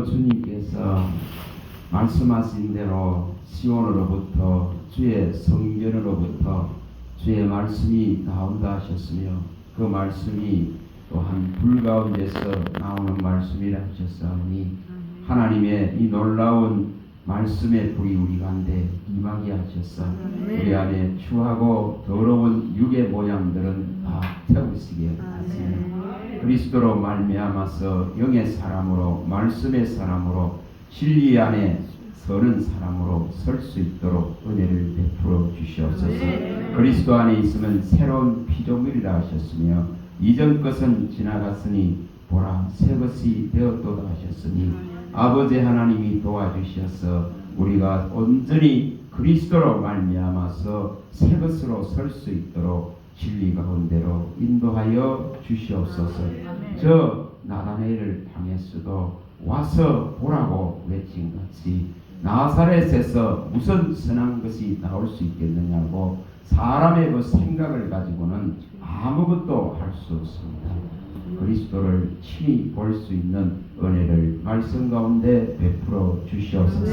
주님께서 말씀하신 대로 시온으로부터 주의 성전으로부터 주의 말씀이 나온다 하셨으며 그 말씀이 또한 불 가운데서 나오는 말씀이라 하셨사오니 하나님의 이 놀라운 말씀의 불이 우리 가운데 임하게 하셨사 우리 안에 추하고 더러운 육의 모양들은 다 태우시게 하시며 그리스도로 말미암아서 영의 사람으로 말씀의 사람으로 진리 안에 서는 사람으로 설 수 있도록 은혜를 베풀어 주시옵소서. 그리스도 안에 있으면 새로운 피조물이라 하셨으며 이전 것은 지나갔으니 보라 새 것이 되었도다 하셨으니 아버지 하나님이 도와주셔서 우리가 온전히 그리스도로 말미암아서 새 것으로 설 수 있도록 진리 가운데로 인도하여 주시옵소서. 저 나다나엘을 당했어도 와서 보라고 외친 같이 나사렛에서 무슨 선한 것이 나올 수 있겠느냐고 사람의 그 생각을 가지고는 아무것도 할 수 없습니다. 그리스도를 친히 볼 수 있는 은혜를 말씀 가운데 베풀어 주시옵소서.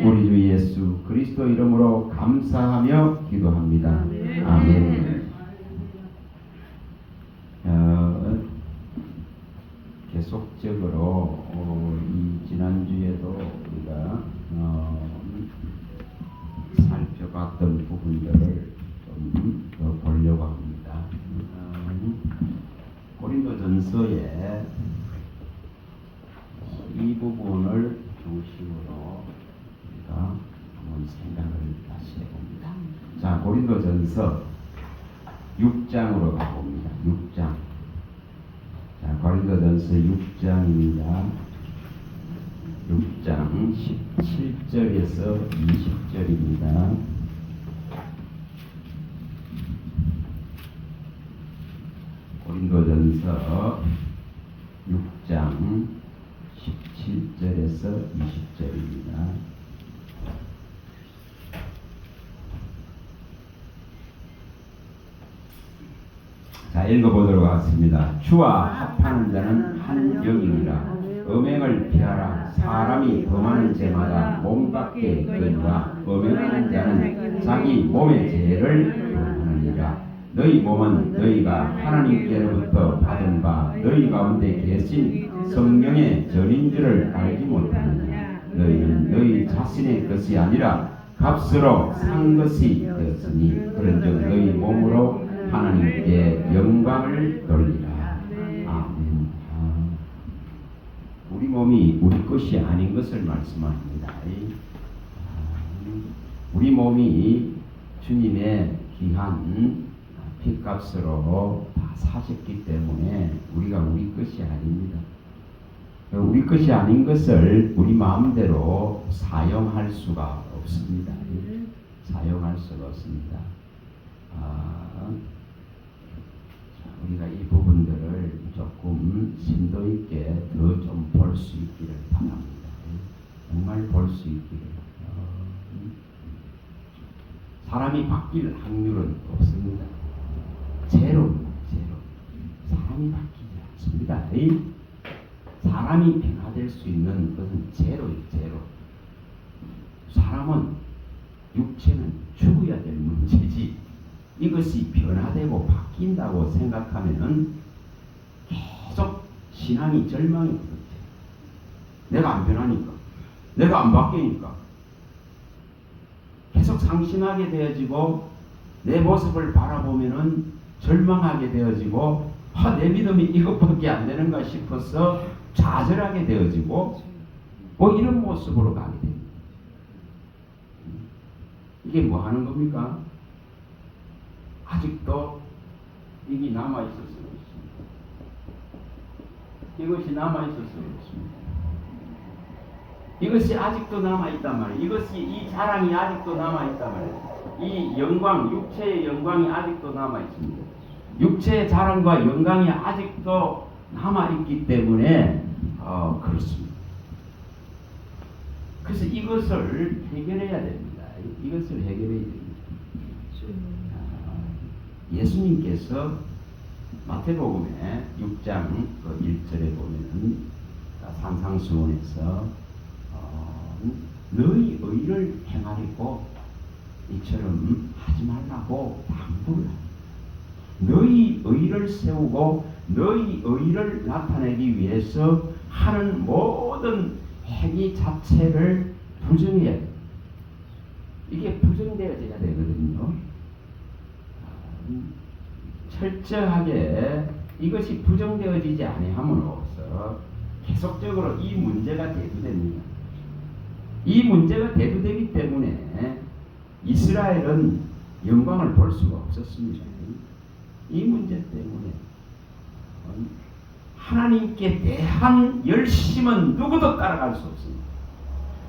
우리 주 예수 그리스도 이름으로 감사하며 기도합니다. 아멘. 계속적으로 이 지난주에도 우리가 살펴봤던 부분들을 좀 더 보려고 합니다. 고린도전서의 이 부분을 중심으로 우리가 한번 생각을 다시 해봅니다. 자, 고린도전서 6장으로 가봅니다. 6장. 자, 고린도전서 6장입니다. 6장 17절에서 20절입니다. 고린도전서 6장 17절에서 20절입니다. 자, 읽어보도록 하겠습니다. 주와 합하는 자는 한 영이니라. 음행을 피하라. 사람이 범하는 죄마다 몸 밖에 있거니와 음행하는 자는 자기 몸의 죄를 범하느니라. 너희 몸은 너희가 하나님께로부터 받은 바 너희 가운데 계신 성령의 전인 줄을 알지 못하느냐. 너희는 너희 자신의 것이 아니라 값으로 산 것이 되었으니 그런즉 너희 몸으로 하나님께 영광을 돌리라. 아멘. 우리 몸이 우리 것이 아닌 것을 말씀합니다. 우리 몸이 주님의 귀한 피값으로 다 사셨기 때문에 우리가 우리 것이 아닙니다. 우리 것이 아닌 것을 우리 마음대로 사용할 수가 없습니다. 사용할 수가 없습니다. 우리가 이 부분들을 조금 심도 있게 더 좀 볼 수 있기를 바랍니다. 정말 볼 수 있기를. 사람이 바뀔 확률은 없습니다. 제로. 사람이 바뀌지 않습니다. 사람이 변화될 수 있는 것은 제로예요. 사람은 육체는 죽어야 될 문제지 이것이 변화되고 바뀐다고 생각하면은 계속 신앙이 절망이 되죠. 내가 안 변하니까, 내가 안 바뀌니까 계속 상심하게 되어지고 내 모습을 바라보면은 절망하게 되어지고 내 믿음이 이것밖에 안 되는가 싶어서 좌절하게 되어지고 이런 모습으로 가게 됩니다. 이게 뭐 하는 겁니까? 아직도 이게 남아있을 수 없습니다. 이것이 남아있을 수 없습니다. 이것이 아직도 남아있단 말이에요. 이 자랑이 아직도 남아있단 말이에요. 이 영광, 육체의 영광이 아직도 남아있습니다. 육체의 자랑과 영광이 아직도 남아있기 때문에 그렇습니다. 그래서 이것을 해결해야 됩니다. 이것을 해결해야 됩니다. 예수님께서 마태복음의 6장 1절에 보면은 산상수훈에서 너희 의를 행하려고 이처럼 하지 말라고 당부를 합니다. 너희 의를 세우고 너희 의를 나타내기 위해서 하는 모든 행위 자체를 부정해야 돼요. 이게 부정되어져야 되거든요. 철저하게 이것이 부정되어지지 아니함으로써 계속적으로 이 문제가 대두됩니다. 이 문제가 대두되기 때문에 이스라엘은 영광을 볼 수가 없었습니다. 이 문제 때문에 하나님께 대한 열심은 누구도 따라갈 수 없습니다.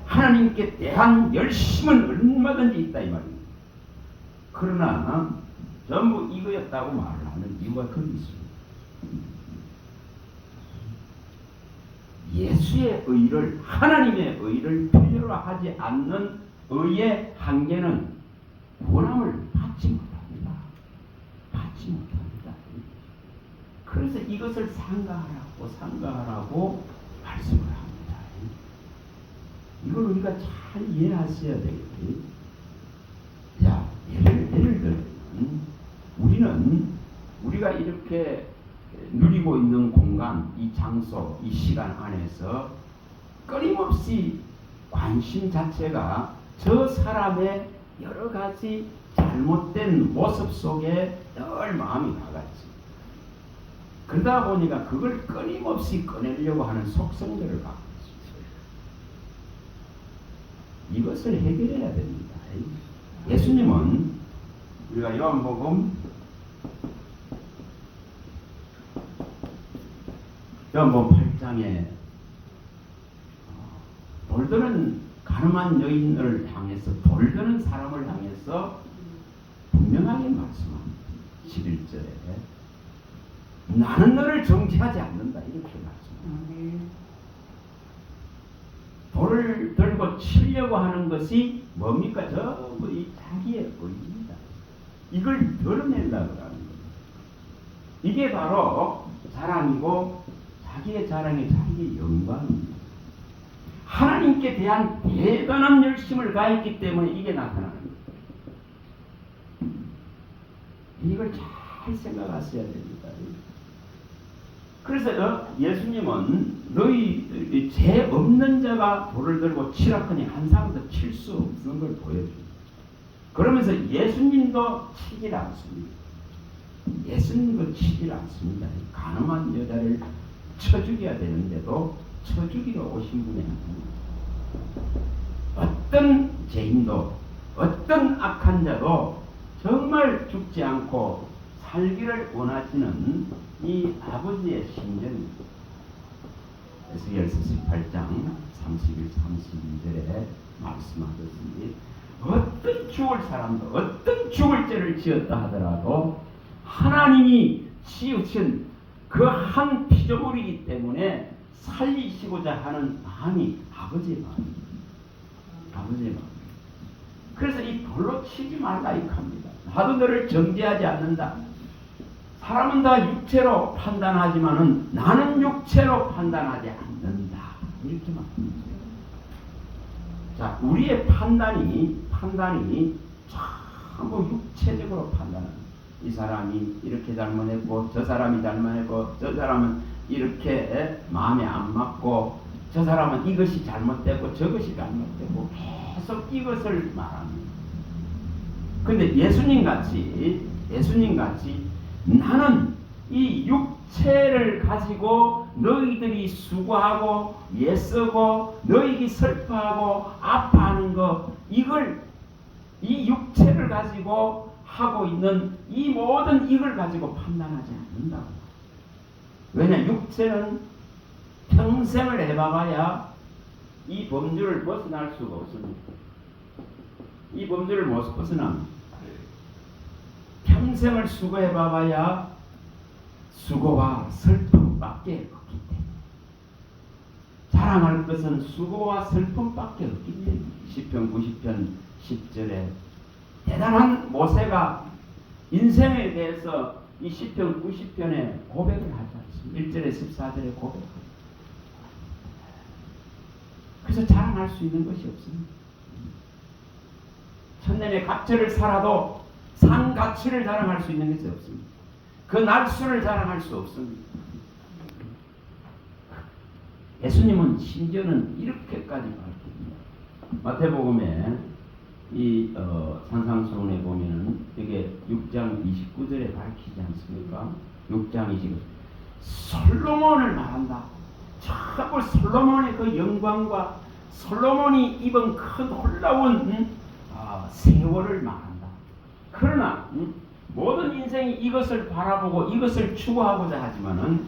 하나님께 대한 열심은 얼마든지 있다 이 말입니다. 그러나 전부 이거였다고 말을 하는 이유가 거기 있습니다. 예수의 의를, 하나님의 의를 필요로 하지 않는 의의 한계는 구원함을 받지 못합니다. 받지 못합니다. 그래서 이것을 상가하라고 말씀을 합니다. 이걸 우리가 잘 이해하셔야 되겠지. 자, 예를 들면 우리가 이렇게 누리고 있는 공간, 이 장소, 이 시간 안에서 끊임없이 관심 자체가 저 사람의 여러 가지 잘못된 모습 속에 늘 마음이 나가 있습니다. 그러다 보니까 그걸 끊임없이 꺼내려고 하는 속성들을 갖고 있습니다. 이것을 해결해야 됩니다. 예수님은 우리가 요한복음 8장에 돌드는 가늠한 여인을 향해서, 돌드는 사람을 향해서 분명하게 말씀합니다. 11절에 나는 너를 정죄하지 않는다 이렇게 말씀합니다. 돌을 들고 치려고 하는 것이 뭡니까? 전부 이 자기의 의입니다. 이걸 드러내려고 하는 겁니다. 이게 바로 자랑이고 자기의 자랑이 자기의 영광입니다. 하나님께 대한 대단한 열심을 가했기 때문에 이게 나타나는 겁니다. 이걸 잘 생각하셔야 됩니다. 그래서 예수님은 너희 죄 없는 자가 돌을 들고 치라하니 한 사람도 칠 수 없는 걸 보여줍니다. 그러면서 예수님도 치질 않습니다. 예수님도 치질 않습니다. 가늠한 여자를 쳐 죽여야 되는데도 쳐 죽이러 오신 분이 아닙니다. 어떤 죄인도, 어떤 악한 자도 정말 죽지 않고 살기를 원하시는 이 아버지의 심정입니다. 에스겔서 18장 31, 32절에 말씀하셨으니 어떤 죽을 사람도, 어떤 죽을 죄를 지었다 하더라도 하나님이 치우친 그 한 피조물이기 때문에 살리시고자 하는 마음이 아버지의 마음입니다. 아버지의 마음. 그래서 이 돌로 치지 말라 이렇게 합니다. 나도 너를 정죄하지 않는다. 사람은 다 육체로 판단하지만은 나는 육체로 판단하지 않는다. 이렇게 말합니다. 자, 우리의 판단이 전부 육체적으로 판단합니다. 이 사람이 이렇게 잘못했고 저 사람이 잘못했고 저 사람은 이렇게 마음에 안 맞고 저 사람은 이것이 잘못되고 저것이 잘못되고 계속 이것을 말합니다. 근데 예수님 같이 나는 이 육체를 가지고 너희들이 수고하고 애쓰고 너희들이 슬퍼하고 아파하는 거, 이걸 이 육체를 가지고 하고 있는 이 모든 이걸 가지고 판단하지 않는다고. 왜냐, 육체는 평생을 해봐야 이 범주를 벗어날 수가 없습니다. 이 범주를 못 벗어납니다. 평생을 수고해봐야 수고와 슬픔밖에 없기 때문에, 자랑할 것은 수고와 슬픔밖에 없기 때문에 시편 90편 10절에 대단한 모세가 인생에 대해서 이 시편 90편에 고백을 하지 않습니다. 1절에 14절에 고백합니다. 그래서 자랑할 수 있는 것이 없습니다. 천년의 가치를 살아도 산 가치를 자랑할 수 있는 것이 없습니다. 그 날수를 자랑할 수 없습니다. 예수님은 심지어는 이렇게까지 밝힙니다. 마태복음에 이 산상수훈에 보면은 이게 6장 29절에 밝히지 않습니까? 6장 29절 솔로몬을 말한다. 자꾸 솔로몬의 그 영광과 솔로몬이 입은 그 놀라운 세월을 말한다. 그러나 모든 인생이 이것을 바라보고 이것을 추구하고자 하지만은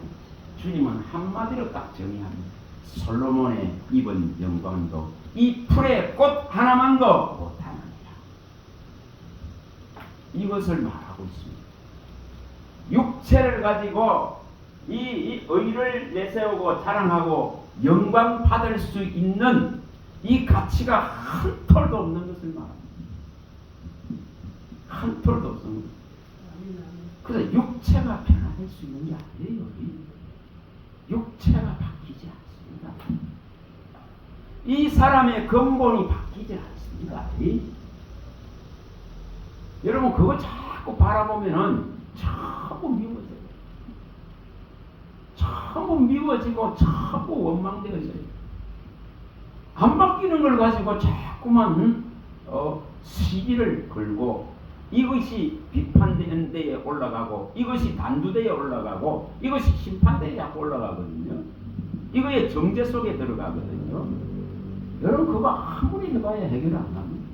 주님은 한마디로 딱 정의합니다. 솔로몬의 입은 영광도 이 풀의 꽃 하나만도 못하느니라. 이것을 말하고 있습니다. 육체를 가지고 이 의를 내세우고 자랑하고 영광 받을 수 있는 이 가치가 한 톨도 없는 것을 말합니다. 한 톨도 없습니다. 그래서 육체가 변화될 수 있는 게 아니에요. 육체가 바뀌지 않습니다. 이 사람의 근본이 바뀌지 않습니다. 여러분 그거 자꾸 바라보면은 자꾸 미워져요. 자꾸 미워지고 자꾸 원망되어져요. 안 바뀌는 걸 가지고 자꾸만 시기를 걸고 이것이 비판되는 데에 올라가고 이것이 단두대에 올라가고 이것이 심판대에 자꾸 올라가거든요. 이거의 정제 속에 들어가거든요. 여러분 그거 아무리 해봐야 해결 안 합니다.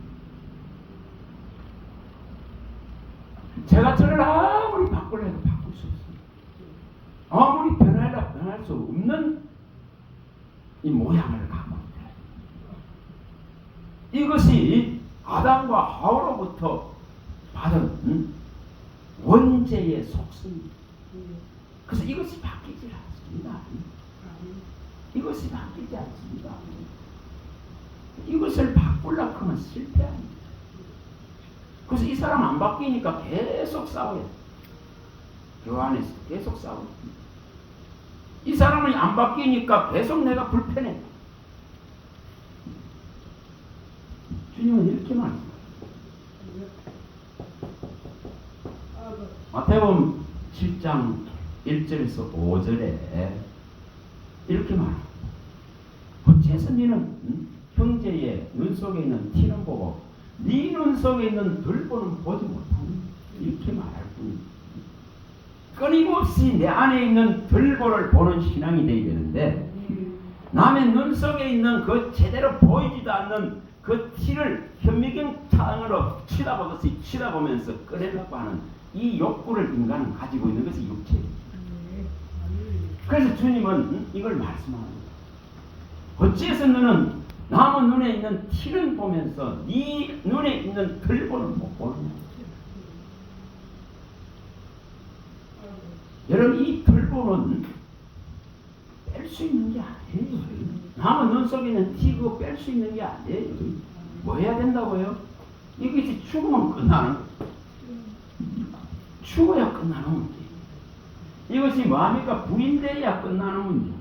제가 저를 아무리 바꾸려 해도 바꿀 수 없습니다. 아무리 변하려 변할 수 없는 이 모양을 갖고 있다. 이것이 아담과 하와로부터 받은 원죄의 속성입니다. 그래서 이것이 바뀌지 않습니다. 이것이 바뀌지 않습니다. 이것을 바꾸려고 하면 실패합니다. 그래서 이 사람 안 바뀌니까 계속 싸워요. 교환에서 계속 싸워요. 이 사람이 안 바뀌니까 계속 내가 불편해. 주님은 이렇게 말합니다. 마태복음 7장 1절에서 5절에 이렇게 말합니다. 어째서 너는 형제의 눈 속에 있는 티는 보고 네 눈 속에 있는 들보는 보지 못하니? 이렇게 말할 뿐입니다. 끊임없이 내 안에 있는 들보를 보는 신앙이 되어야 되는데 남의 눈 속에 있는 그 제대로 보이지도 않는 그 티를 현미경창으로 치다보듯이 치다보면서 꺼내려고 하는 이 욕구를 인간은 가지고 있는 것이 육체입니다. 그래서 주님은 이걸 말씀합니다. 어찌해서 너는 남의 눈에 있는 티는 보면서 네 눈에 있는 들보는 못 보느냐. 여러분 이 들보는 뺄 수 있는 게 아니에요. 남의 눈 속에 있는 티 그거 뺄 수 있는 게 아니에요. 뭐 해야 된다고요? 이게 죽으면 끝나는 거예요. 죽어야 끝나는 문제. 이것이 뭐합니까? 부인되어야 끝나는 문제.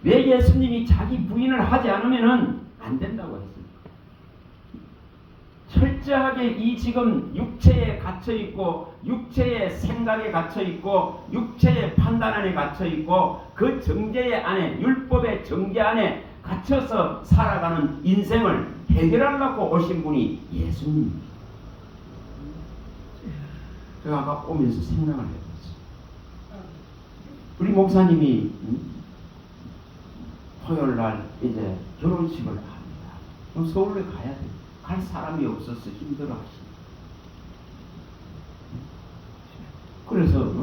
왜 예수님이 자기 부인을 하지 않으면 안 된다고 했습니까? 철저하게 이 지금 육체에 갇혀있고 육체의 생각에 갇혀있고 육체의 판단 안에 갇혀있고 그 정죄의 안에 율법의 정죄 안에 갇혀서 살아가는 인생을 해결하려고 오신 분이 예수님입니다. 제가 아까 오면서 생각을 해봤어요. 우리 목사님이 토요일날 이제 결혼식을 합니다. 그럼 서울에 가야 돼요. 갈 사람이 없어서 힘들어하십니다. 그래서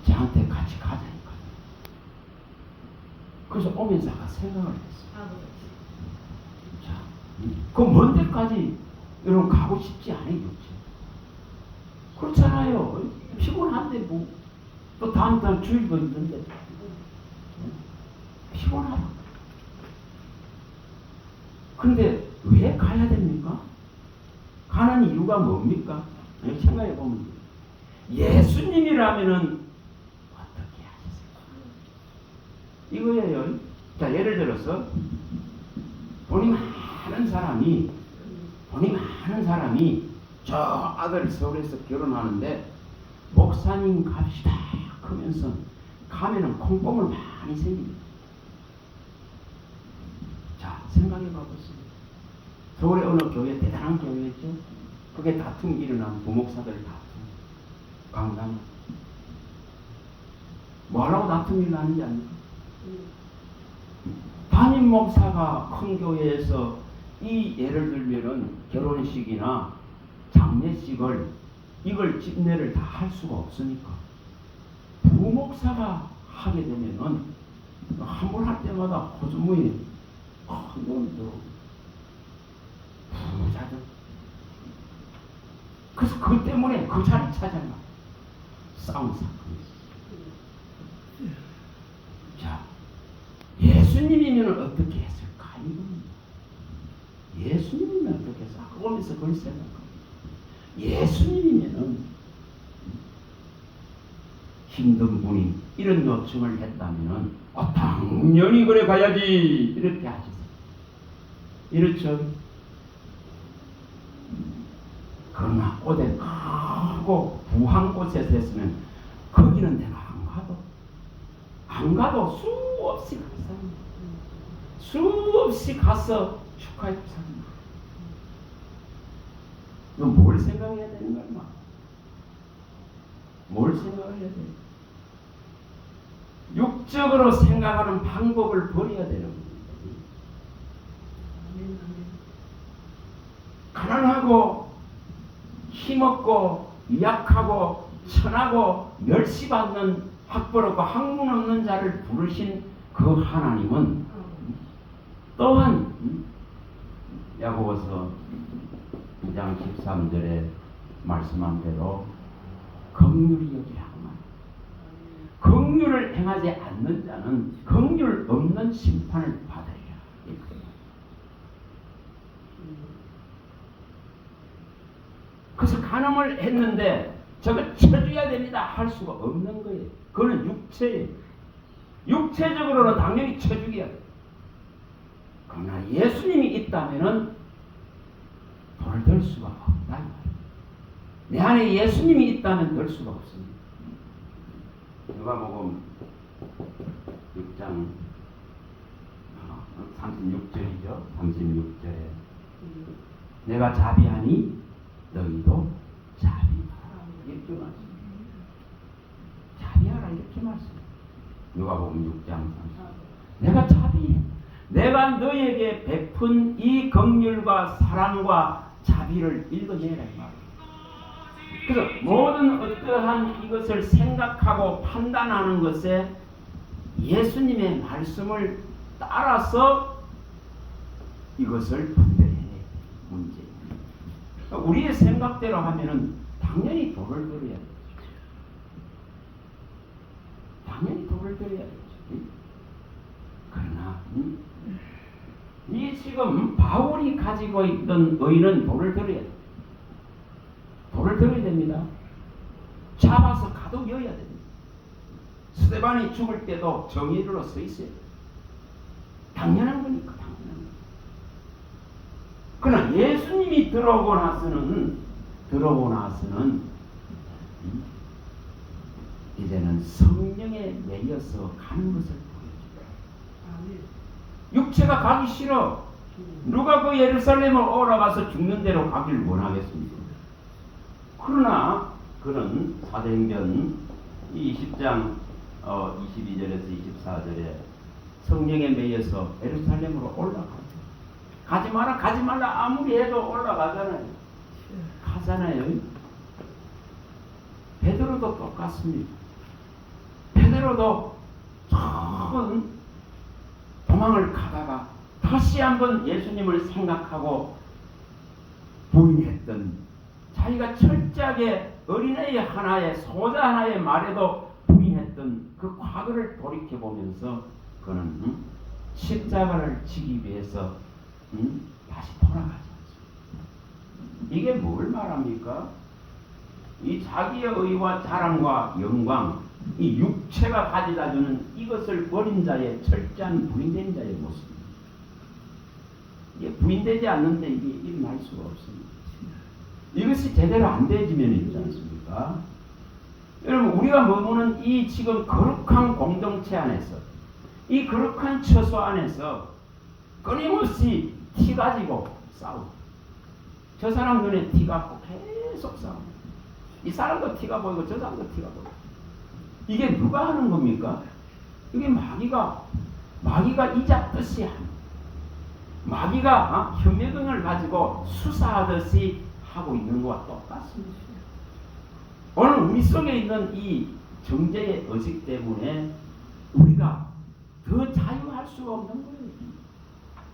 저한테 같이 가자니까. 그래서 오면서 아까 생각을 했어요. 자, 그 먼 데까지 여러분 가고 싶지 않아요. 그렇잖아요. 피곤한데 뭐 또 다음 달 주일도 있는데 피곤하다. 그런데 왜 가야 됩니까? 가는 이유가 뭡니까? 생각해 보면 예수님이라면은 어떻게 하셨을까? 이거예요. 자, 예를 들어서 돈이 많은 사람이 저 아들 서울에서 결혼하는데 목사님 갑시다 하면서 가면은 콩고물 많이 생깁니다. 자, 생각해 봐보세요. 서울의 어느 교회, 대단한 교회였죠. 그게 다툼이 일어나면 부목사들 다툼. 강남. 뭐하라고 다툼이 일어나는지 아닙니까? 담임 목사가 큰 교회에서 이 예를 들면은 결혼식이나 장례식을 이걸 집례를 다 할 수가 없으니까 부목사가 하게 되면은 한 번 할 때마다 호주머니 큰 돈이 들어오고 부자들. 그래서 그 때문에 그 자리 찾아가 싸움 사건이 있어요. 자, 예수님이면 어떻게 했을까? 예수님이면 어떻게 했을까? 그거 보면서 그걸 생각합니다. 예수님이면은 힘든 분이 이런 요청을 했다면은 당연히 그래 가야지 이렇게 하셨어요. 이렇죠. 그러나 오대 크고 부한 곳에서 했으면 거기는 내가 안 가도 수없이 감사합니다. 수없이 가서 축하해 줍니다. 너 뭘 생각해야 되는 거야? 뭘 생각해야 돼? 육적으로 생각하는 방법을 버려야 되는 거예요. 가난하고 힘없고 약하고 천하고 멸시받는 학벌 없고 학문 없는 자를 부르신 그 하나님은 또한 야고보서 2장 13절에 말씀한 대로 긍휼히 여기라 하면 긍휼을 행하지 않는 자는 긍휼 없는 심판을 받으리라. 그래서 간음을 했는데 저거 쳐줘야 됩니다 할 수가 없는 거예요. 그거는 육체예요. 육체적으로는 당연히 쳐주기야 돼요. 그러나 예수님이 있다면은 돌을 들 수가 없다. 내 안에 예수님이 있다면 들 수가 없습니다. 누가복음 6장 36절이죠. 36절에 내가 자비하니 너희도 자비하라 이렇게 말씀. 자비하라 이렇게 말씀. 누가복음 6장 30. 내가 자비해. 내가 너에게 베푼 이 긍휼과 사랑과 자비를 읽어내라 이 말이에요. 그래서 모든 어떠한 이것을 생각하고 판단하는 것에 예수님의 말씀을 따라서 이것을 분별해야 문제입니다. 우리의 생각대로 하면은 당연히 돌을 들어야 되죠. 당연히 돌을 들어야 되죠. 그러나 이 지금 바울이 가지고 있던 의는 돌을 들어야 돼요. 돌을 들어야 됩니다. 잡아서 가둬여야 됩니다. 스데반이 죽을 때도 정의로 서 있어요. 당연한 거니까 당연한 거니까. 그러나 예수님이 들어오고 나서는 이제는 성령에 매여서 가는 것을 보여줘요. 육체가 가기 싫어. 누가 그 예루살렘을 올라가서 죽는 대로 가길 원하겠습니까? 그러나 그는 사도행전 20장 22절에서 24절에 성령에 매여서 예루살렘으로 올라가죠. 가지 말라 아무리 해도 올라가잖아요. 가잖아요. 베드로도 똑같습니다. 베드로도 처음 도망을 가다가 다시 한번 예수님을 생각하고 부인했던, 자기가 철저하게 어린애 하나의 소자 하나의 말에도 부인했던 그 과거를 돌이켜보면서 그는 십자가를 지기 위해서 다시 돌아가지 않습니다. 이게 뭘 말합니까? 이 자기의 의와 자랑과 영광, 이 육체가 가져다주는 이것을 버린 자의 철저한 부인된 자의 모습입니다. 이게 부인되지 않는데 이게 일어날 수가 없습니다. 이것이 제대로 안 되어지면 있지 않습니까? 여러분, 우리가 머무는 이 지금 거룩한 공동체 안에서, 이 거룩한 처소 안에서 끊임없이 티 가지고 싸우고, 저 사람 눈에 티 갖고 계속 싸우고, 이 사람도 티가 보이고 저 사람도 티가 보이고, 이게 누가 하는 겁니까? 이게 마귀가 이 잡듯이 하는, 마귀가 현미경을 가지고 수사하듯이 하고 있는 것과 똑같습니다. 오늘 우리 속에 있는 이 정죄의 의식 때문에 우리가 더 자유할 수가 없는 거예요.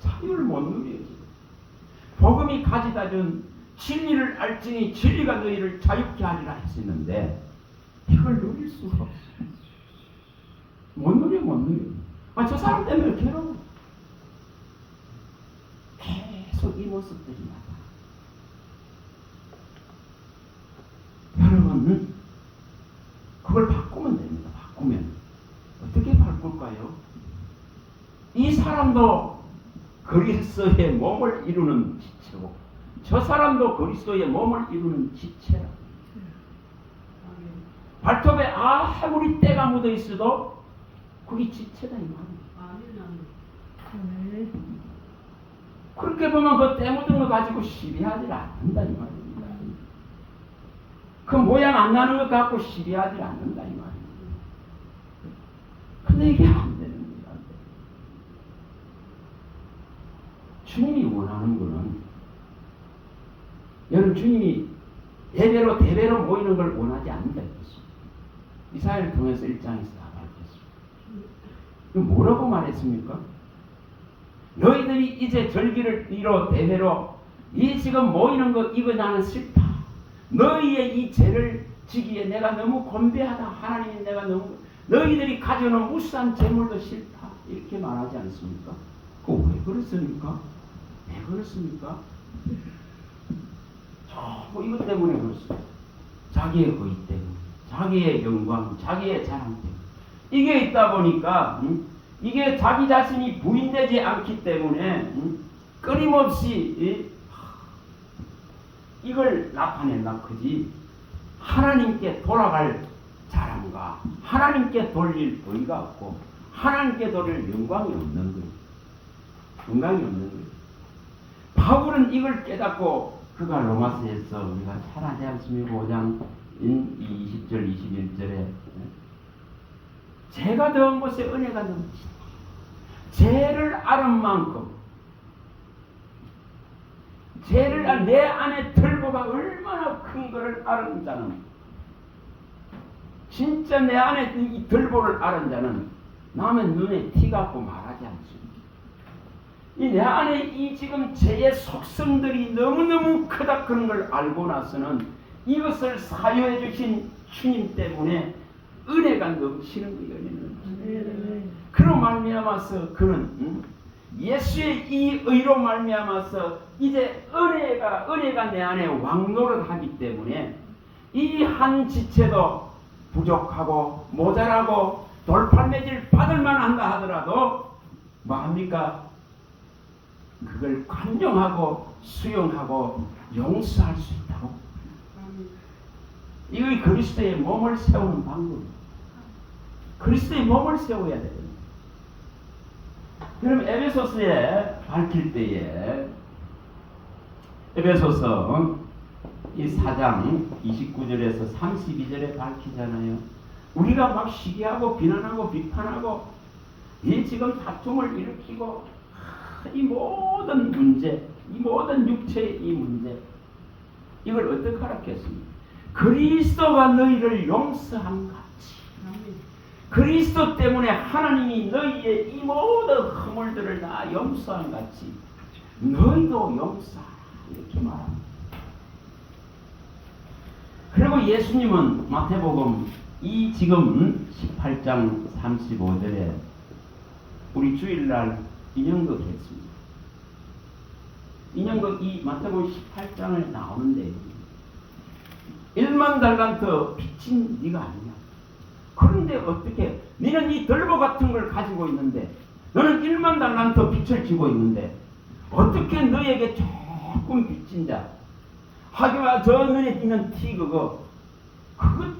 자유를 못 누려요. 복음이 가져다 준 진리를 알지니 진리가 너희를 자유케 하리라 했었는데 이걸 누릴 수가 없어요. 못 누려. 저 사람 때문에 괴로워. 계속 이 모습들이 나타나. 여러분, 그걸 바꾸면 됩니다. 바꾸면 어떻게 바꿀까요? 이 사람도 그리스도의 몸을 이루는 지체고 저 사람도 그리스도의 몸을 이루는 지체라. 발톱에 아무리 때가 묻어 있어도 그게 지체다 이 말이에요. 그렇게 보면 그 때 묻은 거 가지고 시비하지 않는다 이 말입니다. 그 모양 안 나는 것 갖고 시비하지 않는다 이 말입니다. 근데 이게 안 되는 거예요. 주님이 원하는 거는, 여러분, 주님이 대대로 모이는 걸 원하지 않는다 했습니다. 이사야를 통해서 1장에서 다 밝혔습니다. 뭐라고 말했습니까? 너희들이 이제 절기를 이뤄 대회로 이 지금 모이는 거 이거 나는 싫다. 너희의 이 죄를 지기에 내가 너무 곤배하다. 하나님이 내가 너무, 너희들이 가져오는 무수한 재물도 싫다. 이렇게 말하지 않습니까? 그거 왜 그렇습니까? 왜 그렇습니까? 전부 이것 때문에 그렇습니다. 자기의 의의 때문에, 자기의 영광, 자기의 자랑 때문에. 이게 있다 보니까 이게 자기 자신이 부인되지 않기 때문에 끊임없이 이걸 나타낸다 크지, 하나님께 돌아갈 자랑과 하나님께 돌릴 의의가 없고 하나님께 돌릴 영광이 없는 거예요. 영광이 없는 거예요. 바울은 이걸 깨닫고 그가 로마서에서 우리가 잘 하지 않습니까? 5장 20절 21절에 죄가 더한 곳에 은혜가 넘치다. 죄를 아는 만큼, 죄를 내 안에 들보가 얼마나 큰 것을 아는 자는, 진짜 내 안에 이 들보를 아는 자는 남의 눈에 티갖고 말하지 않습니다. 이 내 안에 이 지금 죄의 속성들이 너무너무 크다 그런 걸 알고 나서는 이것을 사유해 주신 주님 때문에 은혜가 넘치는 거예요. 그로 말미암아서 그는 예수의 이 의로 말미암아서 이제 은혜가 내 안에 왕노릇하기 때문에 이 한 지체도 부족하고 모자라고 돌팔매질 받을만 한다 하더라도 뭐합니까? 그걸 관용하고 수용하고 용서할 수 있다고. 이거 그리스도의 몸을 세우는 방법이에요. 그리스도의 몸을 세워야 돼요. 그럼 에베소서에 밝힐 때에 에베소서 이 4장 29절에서 32절에 밝히잖아요. 우리가 막 시기하고 비난하고 비판하고 이 지금 다툼을 일으키고 이 모든 문제, 이 모든 육체의 이 문제, 이걸 어떻게 하라겠습니까? 그리스도가 너희를 용서한 같이, 그리스도 때문에 하나님이 너희의 이 모든 허물들을 다 용서한 같이 너희도 용서하라, 이렇게 말합니다. 그리고 예수님은 마태복음 이 지금 18장 35절에 우리 주일날 인형극 했습니다. 인형극 이 마태복음 18장을 나오는데 1만 달란트 빚진 네가 아니냐. 그런데 어떻게 너는 이 들보 같은 걸 가지고 있는데, 너는 1만 달란트 빚을 지고 있는데 어떻게 너에게 조금 빚진 자, 하기와 저 눈에 띄는 티 그것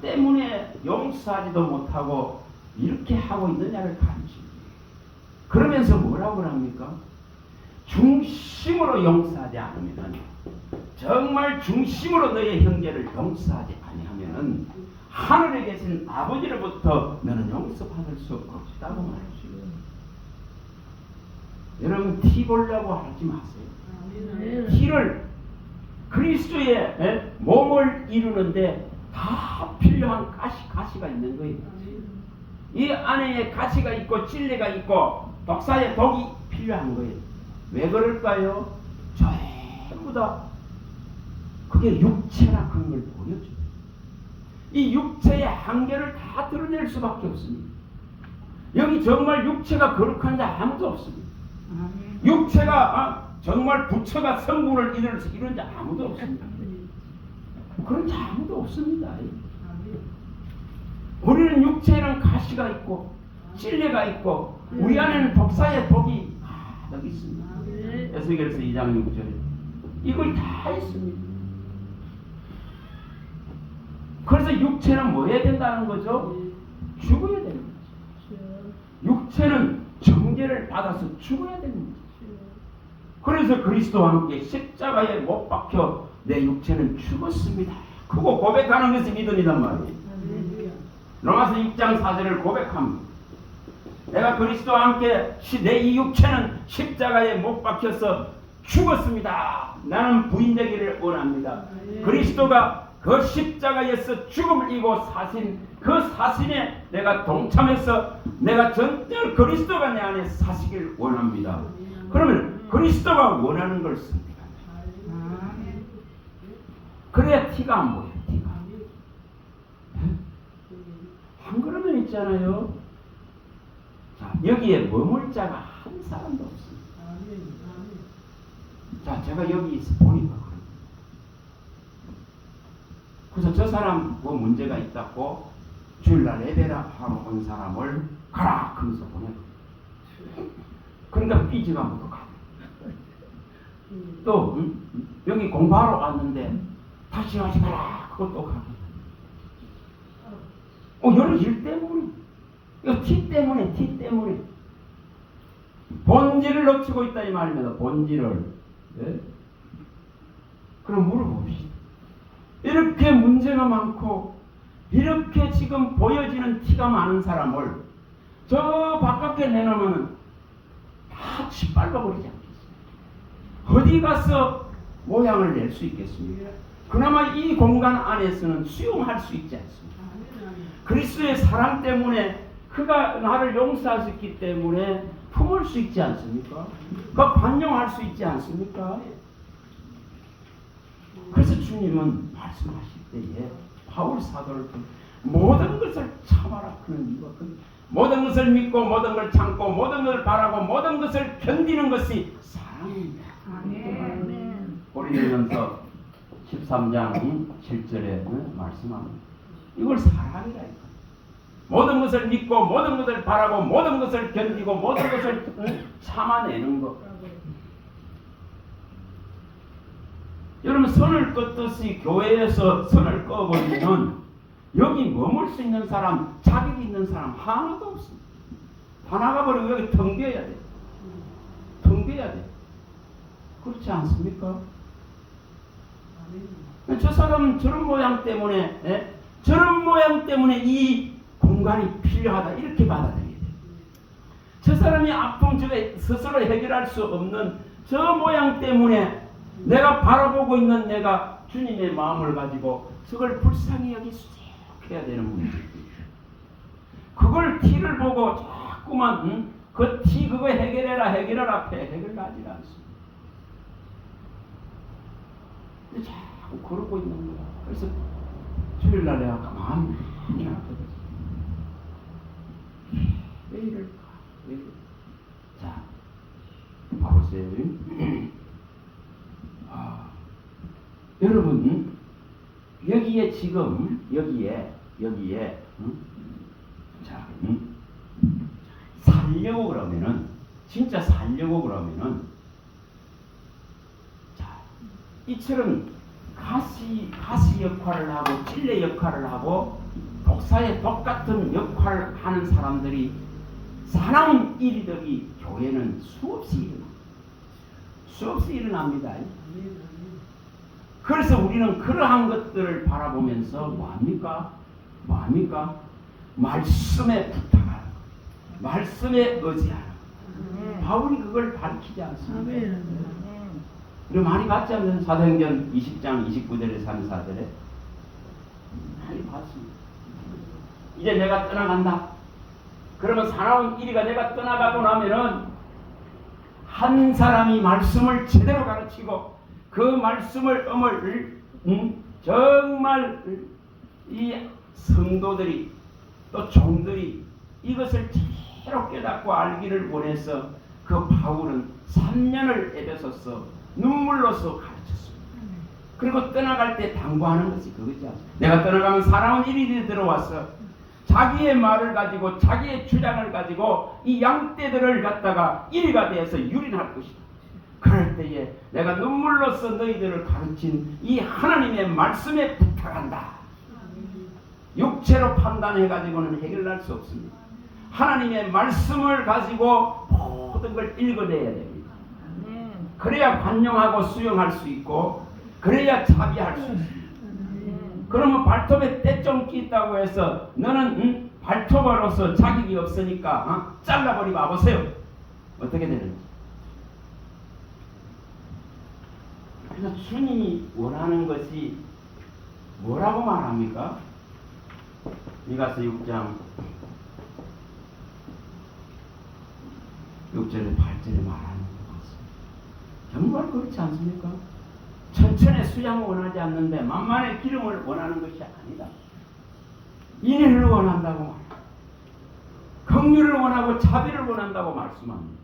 때문에 용서하지도 못하고 이렇게 하고 있느냐를 가르칩니다. 그러면서 뭐라고 합니까? 중심으로 용서하지 않으면, 정말 중심으로 너의 형제를 용서하지 아니하면 하늘에 계신 아버지로부터 너는 용서받을 수 없다고 말하시고, 여러분 티 보려고 하지 마세요. 티를 그리스도의 몸을 이루는데 다 필요한 가시가 있는 거예요. 이 안에 가시가 있고 진리가 있고 독사의 독이 필요한 거예요. 왜 그럴까요? 전부 다 그게 육체라 그런 걸 보여줘요. 이 육체의 한계를 다 드러낼 수밖에 없습니다. 여기 정말 육체가 거룩한 자 아무도 없습니다. 육체가 정말 부처가 성부를 이룬 자 아무도 없습니다. 그런 자 아무도 없습니다. 우리는 육체에는 가시가 있고 진리가 있고 우리 안에는 독사의 독이 가득 있습니다. 에스겔서 2장 6절에 이걸 다 있습니다. 그래서 육체는 뭐 해야 된다는 거죠? 죽어야 되는 거죠. 육체는 정죄를 받아서 죽어야 되는 거죠. 그래서 그리스도와 함께 십자가에 못 박혀 내 육체는 죽었습니다. 그거 고백하는 것이 믿음이란 말이에요. 로마서 6장 4절을 고백합니다. 내가 그리스도와 함께 내 이 육체는 십자가에 못 박혀서 죽었습니다. 나는 부인되기를 원합니다. 그리스도가 그 십자가에서 죽음을 이고 사신 그 사신에 내가 동참해서 내가 전절 그리스도가 내 안에 사시길 원합니다. 그러면 그리스도가 원하는 걸 씁니다. 그래야 티가 안 보여요. 티가. 한 그릇은 있잖아요. 자, 여기에 머물 자가 한 사람도 없습니다. 자, 제가 여기 있어 보니까 그래서 저 사람 뭐 문제가 있다고 주일날 예배라 하러 온 사람을 가라 그러면서 보내요. 그러니까 삐지가 못도 가고 또 여기 공부하러 왔는데 다시 하지 마라 그것도 가고 여러 일 때문에 이거 티 때문에 본질을 놓치고 있다 이 말입니다. 본질을. 네? 그럼 물어봅시다. 이렇게 문제가 많고 이렇게 지금 보여지는 티가 많은 사람을 저 바깥에 내놓으면 다 짓밟아버리지 않겠습니까? 어디 가서 모양을 낼 수 있겠습니까? 그나마 이 공간 안에서는 수용할 수 있지 않습니까? 그리스도의 사랑 때문에 그가 나를 용서하셨기 때문에 품을 수 있지 않습니까? 그 관용할 수 있지 않습니까? 그래서 주님은 말씀하실 때에 바울 사도를 통해 모든 것을 참아라 그런 이유가 모든 것을 믿고 모든 걸 참고 모든 것을 바라고 모든 것을 견디는 것이 사랑입니다. 고린도전서 13장 7절에 말씀합니다. 이걸 사랑이라 했다. 모든 것을 믿고 모든 것을 바라고 모든 것을 견디고 모든 것을 참아내는 것. 여러분 선을 껐듯이 교회에서 선을 꺼버리면 여기 머물 수 있는 사람, 자격이 있는 사람 하나도 없습니다. 다 나가버리고 여기 텅 비어야 돼. 텅 비어야 돼. 그렇지 않습니까? 저 사람은 저런 모양 때문에 저런 모양 때문에 이 공간이 필요하다 이렇게 받아들여야 돼. 저 사람이 아픔 중에 스스로 해결할 수 없는 저 모양 때문에 내가 바라보고 있는 내가 주님의 마음을 가지고 그걸 불쌍히 여기 수색해야 되는 문제. 그걸 티를 보고 자꾸만 그 티 그거 해결해라 해결하지 않습니다. 자꾸 그러고 있는 거야. 그래서 주일날 내가 가만히 생각하거든. 왜 이럴까? 왜 이럴까? 자, 봐보세요. 여러분 여기에 지금 여기에 자 살려고 그러면은 진짜 살려고 그러면은 이처럼 가시 역할을 하고 찔레 역할을 하고 독사의 똑같은 역할을 하는 사람들이 사나운 일들이 교회는 수없이 일어납니다. 그래서 우리는 그러한 것들을 바라보면서 뭐합니까? 말씀에 부탁하는 것, 말씀에 의지하는 것. 바울이 그걸 밝히지 않습니까? 우리 많이 봤지 않나요? 사도행전 20장 29절에 34절에 많이 봤습니다. 이제 내가 떠나간다. 그러면 사나운 일이가 내가 떠나가고 나면은 한 사람이 말씀을 제대로 가르치고 그 말씀을 정말 이 성도들이 또 종들이 이것을 제대로 깨닫고 알기를 원해서 그 바울은 3년을 에베소서 눈물로서 가르쳤습니다. 그리고 떠나갈 때 당부하는 것이 그거죠. 내가 떠나가면 사나운 일이 들어와서 자기의 말을 가지고 자기의 주장을 가지고 이 양떼들을 갖다가 일이가 되어서 유린할 것이다. 그럴 때에 내가 눈물로써 너희들을 가르친 이 하나님의 말씀에 부탁한다. 육체로 판단해가지고는 해결할 수 없습니다. 하나님의 말씀을 가지고 모든 걸 읽어내야 됩니다. 그래야 관용하고 수용할 수 있고 그래야 자비할 수 있습니다. 그러면 발톱에 떼종기 있다고 해서 너는 발톱으로서 자격이 없으니까 잘라버리고 와보세요. 어떻게 되는지. 그래서 주님이 원하는 것이 뭐라고 말합니까? 미가서 6장 6절에 8절에 말하는 것 같습니다. 정말 그렇지 않습니까? 천천의 수양을 원하지 않는데 만만의 기름을 원하는 것이 아니다. 인애를 원한다고 말합니다. 긍휼을 원하고 자비를 원한다고 말씀합니다.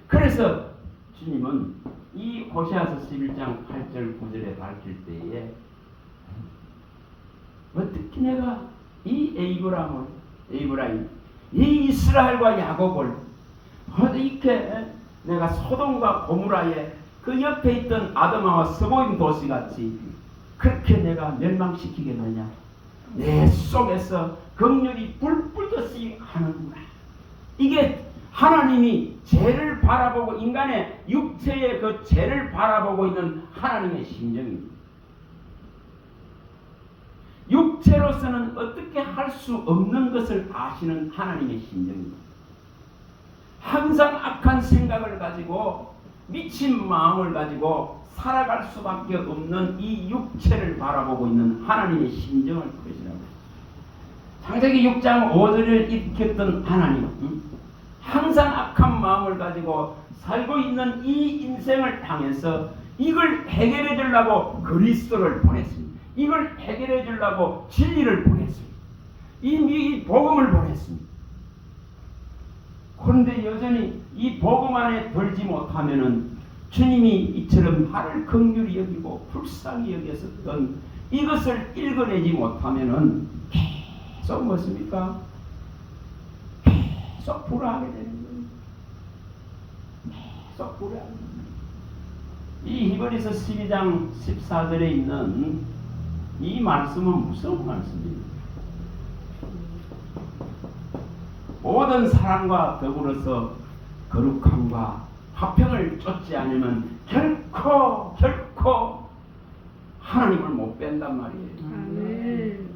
그래서 주님은 이 호세아서 11장 8절 9절에 밝힐 때에 어떻게 내가 이 에이브라임 이 이스라엘과 야곱을 어떻게 내가 소돔과 고무라의 그 옆에 있던 아드마와 스보임 도시같이 그렇게 내가 멸망시키겠느냐. 내 속에서 긍휼이 불불 듯이 하는구나. 이게 하나님이 죄를 바라보고 인간의 육체의 그 죄를 바라보고 있는 하나님의 심정입니다. 육체로서는 어떻게 할 수 없는 것을 아시는 하나님의 심정입니다. 항상 악한 생각을 가지고 미친 마음을 가지고 살아갈 수밖에 없는 이 육체를 바라보고 있는 하나님의 심정을 보시라고. 창세기 6장 5절을 일으켰던 하나님, 항상 악한 마음을 가지고 살고 있는 이 인생을 향해서 이걸 해결해 주려고 그리스도를 보냈습니다. 이걸 해결해 주려고 진리를 보냈습니다. 이 복음을 보냈습니다. 그런데 여전히 이 복음 안에 들지 못하면은 주님이 이처럼 나를 긍휼히 여기고 불쌍히 여겼었던 이것을 읽어내지 못하면은 계속 무엇입니까? 계속 불화하게 되는 거예요. 계속 불화하게 되는 거예요. 이 히브리서 12장 14절에 있는 이 말씀은 무슨 말씀입니까? 모든 사람과 더불어서 거룩함과 화평을 쫓지 않으면 결코 하나님을 못 뺀단 말이에요.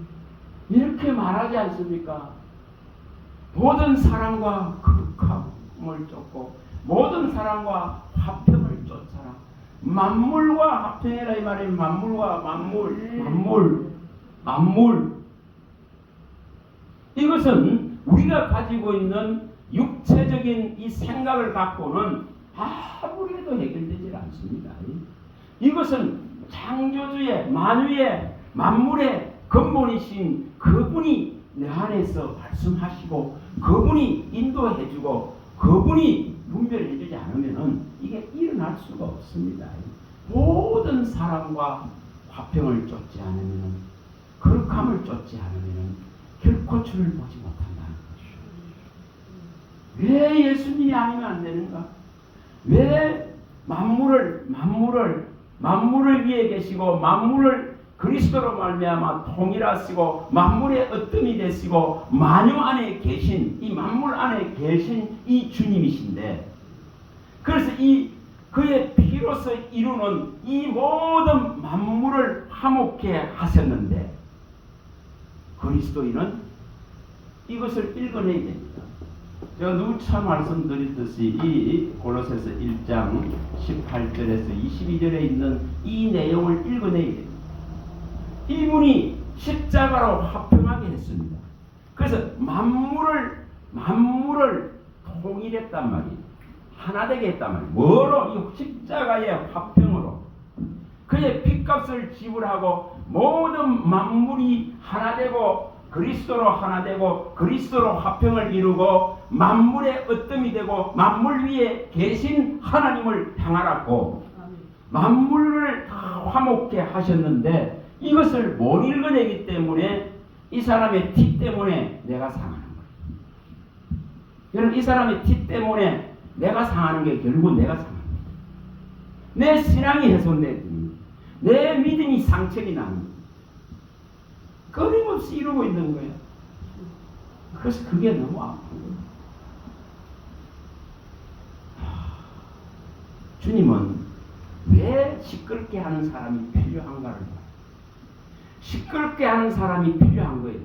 이렇게 말하지 않습니까? 모든 사람과 거룩함을 쫓고 모든 사람과 화평을 쫓아라. 만물과 화평이라 이 말이 만물과 만물 이것은 우리가 가지고 있는 육체적인 이 생각을 갖고는 아무리 해도 해결되지 않습니다. 이것은 창조주의 만유의 만물의 근본이신 그분이 내 안에서 말씀하시고 그분이 인도해주고 그분이 분별해주지 않으면 이게 일어날 수가 없습니다. 모든 사람과 화평을 쫓지 않으면 거룩함을 쫓지 않으면 결코 주를 보지 못한다는 것이죠. 왜 예수님이 아니면 안 되는가? 왜 만물을 만물을 위해 계시고 만물을 그리스도로 말미암아 통일하시고 만물의 으뜸이 되시고 만유 안에 계신 이 만물 안에 계신 이 주님이신데, 그래서 이 그의 피로서 이루는 이 모든 만물을 화목케 하셨는데, 그리스도인은 이것을 읽어내야 됩니다. 제가 누차 말씀드렸듯이 이 골로새서 1장 18절에서 22절에 있는 이 내용을 읽어내야 됩니다. 이분이 십자가로 화평하게 했습니다. 그래서 만물을 통일했단 말이에요. 하나 되게 했단 말이에요. 뭐로? 이 십자가의 화평으로. 그의 핏값을 지불하고 모든 만물이 하나 되고 그리스도로 하나 되고 그리스도로 화평을 이루고 만물의 으뜸이 되고 만물 위에 계신 하나님을 향하라고 만물을 다 화목케 하셨는데, 이것을 못 읽어내기 때문에 이 사람의 티 때문에 내가 상하는 거예요. 여러분, 이 사람의 티 때문에 내가 상하는 게 결국 내가 상합니다. 내 신앙이 훼손됩니다. 내 믿음이 상처이 납니다. 끊임없이 이루고 있는 거예요. 그래서 그게 너무 아픈 거예요. 주님은 왜 시끄럽게 하는 사람이 필요한가를 봐요. 시끄럽게 하는 사람이 필요한 거예요.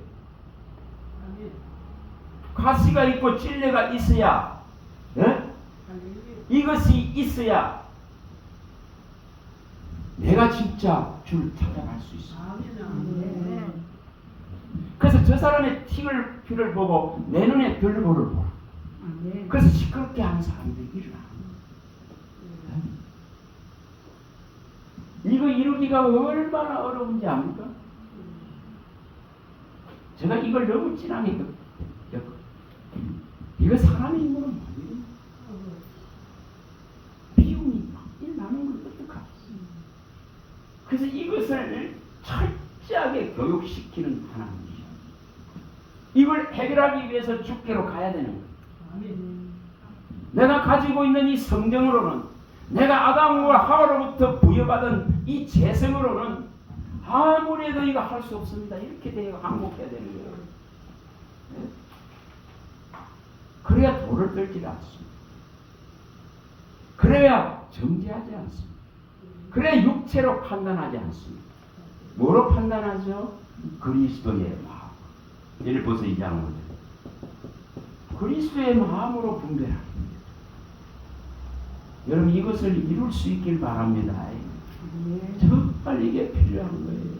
가시가 있고 찔레가 있어야, 이것이 있어야 내가 진짜 주를 찾아갈 수 있어요. 그래서 저 사람의 피를 보고 내 눈에 별보를 보라. 그래서 시끄럽게 하는 사람들이 일어나. 이거 이루기가 얼마나 어려운지 압니까? 제가 이걸 너무 진하게 겪었거든요. 이거 사람의 힘으로 뭐예요? 비움이 막 일어나는 걸 어떡하지? 그래서 이것을 철저하게 교육시키는 하나님이죠. 이걸 해결하기 위해서 주께로 가야 되는 거예요. 내가 가지고 있는 이 성경으로는, 내가 아담과 하와로부터 부여받은 이 재성으로는 아무리 해도 이거 할 수 없습니다. 이렇게 되어 항복해야 되는 거예요. 그래야 돌을 떨지 않습니다. 그래야 정죄하지 않습니다. 그래야 육체로 판단하지 않습니다. 뭐로 판단하죠? 그리스도의 마음. 일보서 2장 5절. 그리스도의 마음으로 분별합니다. 여러분, 이것을 이룰 수 있길 바랍니다. 정말 이게 필요한 거예요.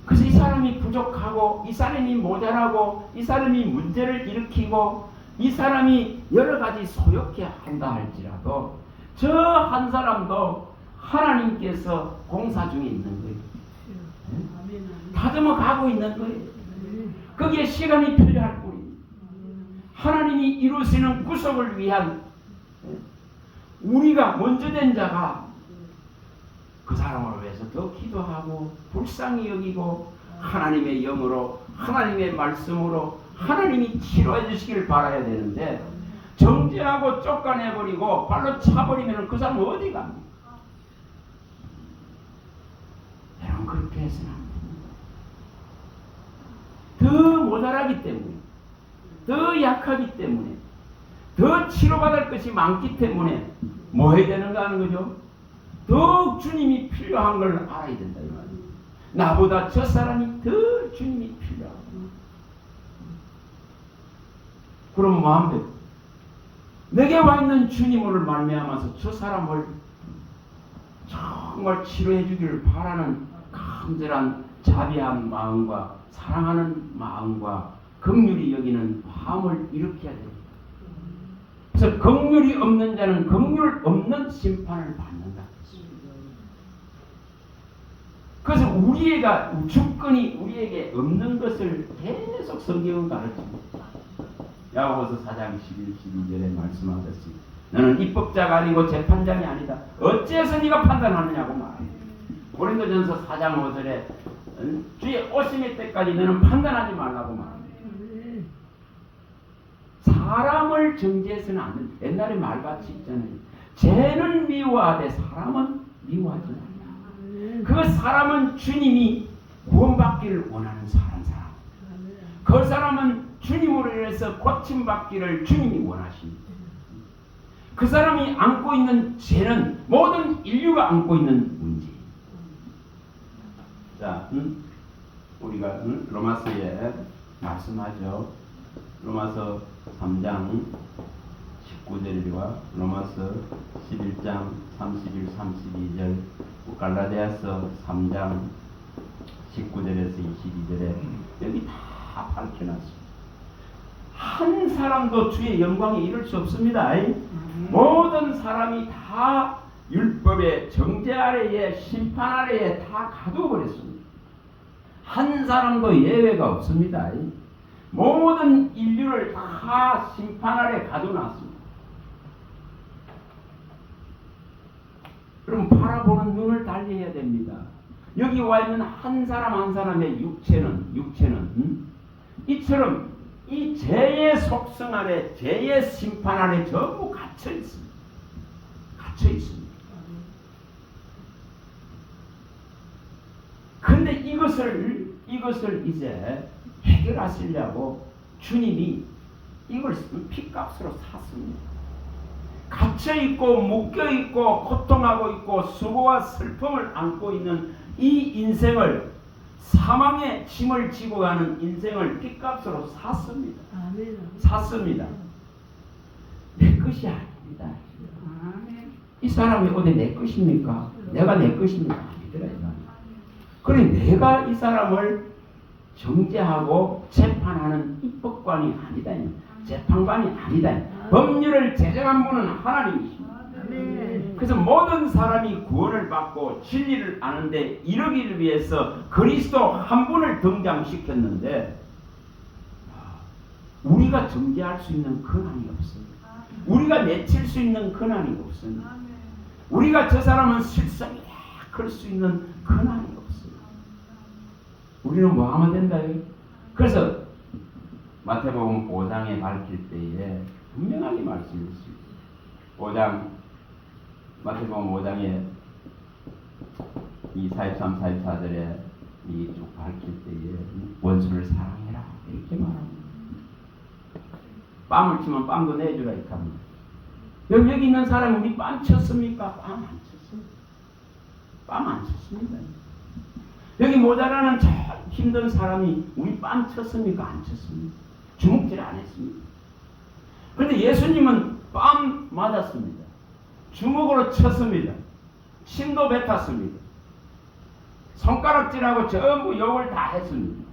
그래서 이 사람이 부족하고 이 사람이 모자라고 이 사람이 문제를 일으키고 이 사람이 여러 가지 소욕해 한다 할지라도 저 한 사람도 하나님께서 공사 중에 있는 거예요. 다듬어 가고 있는 거예요. 거기에 시간이 필요할 뿐입니다. 하나님이 이루시는 구속을 위한 우리가 먼저 된 자가 그 사람을 위해서 더 기도하고 불쌍히 여기고 하나님의 영으로 하나님의 말씀으로 하나님이 치료해 주시기를 바라야 되는데, 정죄하고 쫓아내버리고 발로 차버리면 그 사람은 어디 갑니까? 여러분, 그렇게 해서는 안 됩니다. 더 모자라기 때문에, 더 약하기 때문에, 더 치료받을 것이 많기 때문에 뭐 해야 되는가 하는 거죠? 더욱 주님이 필요한 걸 알아야 된다 이 말이에요. 나보다 저 사람이 더 주님이 필요하고. 그럼 마음대로 내게 와 있는 주님을 말미암아서 저 사람을 정말 치료해 주기를 바라는 간절한 자비한 마음과 사랑하는 마음과 긍휼히 여기는 마음을 일으켜야 됩니다. 그래서 긍휼이 없는 자는 긍휼 없는 심판을 받는다. 그래서 우리가 주권이 우리에게 없는 것을 계속 성경은 가르칩니다. 야고보서 4장 11, 12절에 말씀하듯이 너는 입법자가 아니고 재판장이 아니다. 어째서 네가 판단하느냐고 말합니다. 고린도전서 4장 5절에 주의 오심의 때까지 너는 판단하지 말라고 말합니다. 사람을 정죄해서는 안 된다. 옛날에 말같이 있잖아요. 죄는 미워하되 사람은 미워하지 않는다. 그 사람은 주님이 구원받기를 원하는 사람. 그 사람은 주님으로 인해서 고침받기를 주님이 원하십니다. 그 사람이 안고 있는 죄는 모든 인류가 안고 있는 문제입니다. 자, 우리가 로마서에 말씀하죠. 로마서 3장 19절과 로마서 11장 31, 32절, 갈라디아서 3장 19절에서 22절에 여기 다 밝혀놨습니다. 한 사람도 주의 영광에 이를 수 없습니다. 모든 사람이 다 율법의 정죄 아래에 심판 아래에 다 가두어버렸습니다. 한 사람도 예외가 없습니다. 모든 인류를 다 심판 아래 가둬놨습니다. 그럼 바라보는 눈을 달리해야 됩니다. 여기 와 있는 한 사람 한 사람의 육체는 이처럼 이 죄의 속성 아래, 죄의 심판 아래 전부 갇혀 있습니다. 갇혀 있습니다. 근데 이것을 이제 해결하시려고 주님이 이걸 피값으로 샀습니다. 갇혀있고 묶여있고 고통하고 있고 수고와 슬픔을 안고 있는 이 인생을, 사망의 짐을 지고 가는 인생을 피값으로 샀습니다. 샀습니다. 내 것이 아닙니다. 이 사람이 어디 내 것입니까? 내가 내 것입니까? 아니더라. 그래 내가 이 사람을 정죄하고 재판하는 입법관이 아니다. 재판관이 아니다. 법률을 제정한 분은 하나님이십니다. 그래서 모든 사람이 구원을 받고 진리를 아는데 이르기를 위해서 그리스도 한 분을 등장시켰는데 우리가 정죄할 수 있는 권한이 없습니다. 우리가 내칠 수 있는 권한이 없습니다. 우리가 저 사람은 실성이야 그럴 수 있는 권한이 없습니다. 우리는 뭐 하면 된다. 그래서 마태복음 5장에 밝힐 때에 분명하게 말씀했습니다. 5장 마태복음 5장에 이 43, 44절에 이 쭉 밝힐 때에 원수를 사랑해라 이렇게 말합니다. 뺨을 치면 뺨도 내주라 이렇게 합니다. 여기 있는 사람이 우리 뺨 쳤습니까? 뺨 안 쳤습니다. 뺨 안 쳤습니다. 여기 모자라는 저 힘든 사람이 우리 뺨 쳤습니까? 안 쳤습니다. 주먹질 안 했습니다. 그런데 예수님은 뺨 맞았습니다. 주먹으로 쳤습니다. 침도 뱉었습니다. 손가락질하고 전부 욕을 다 했습니다.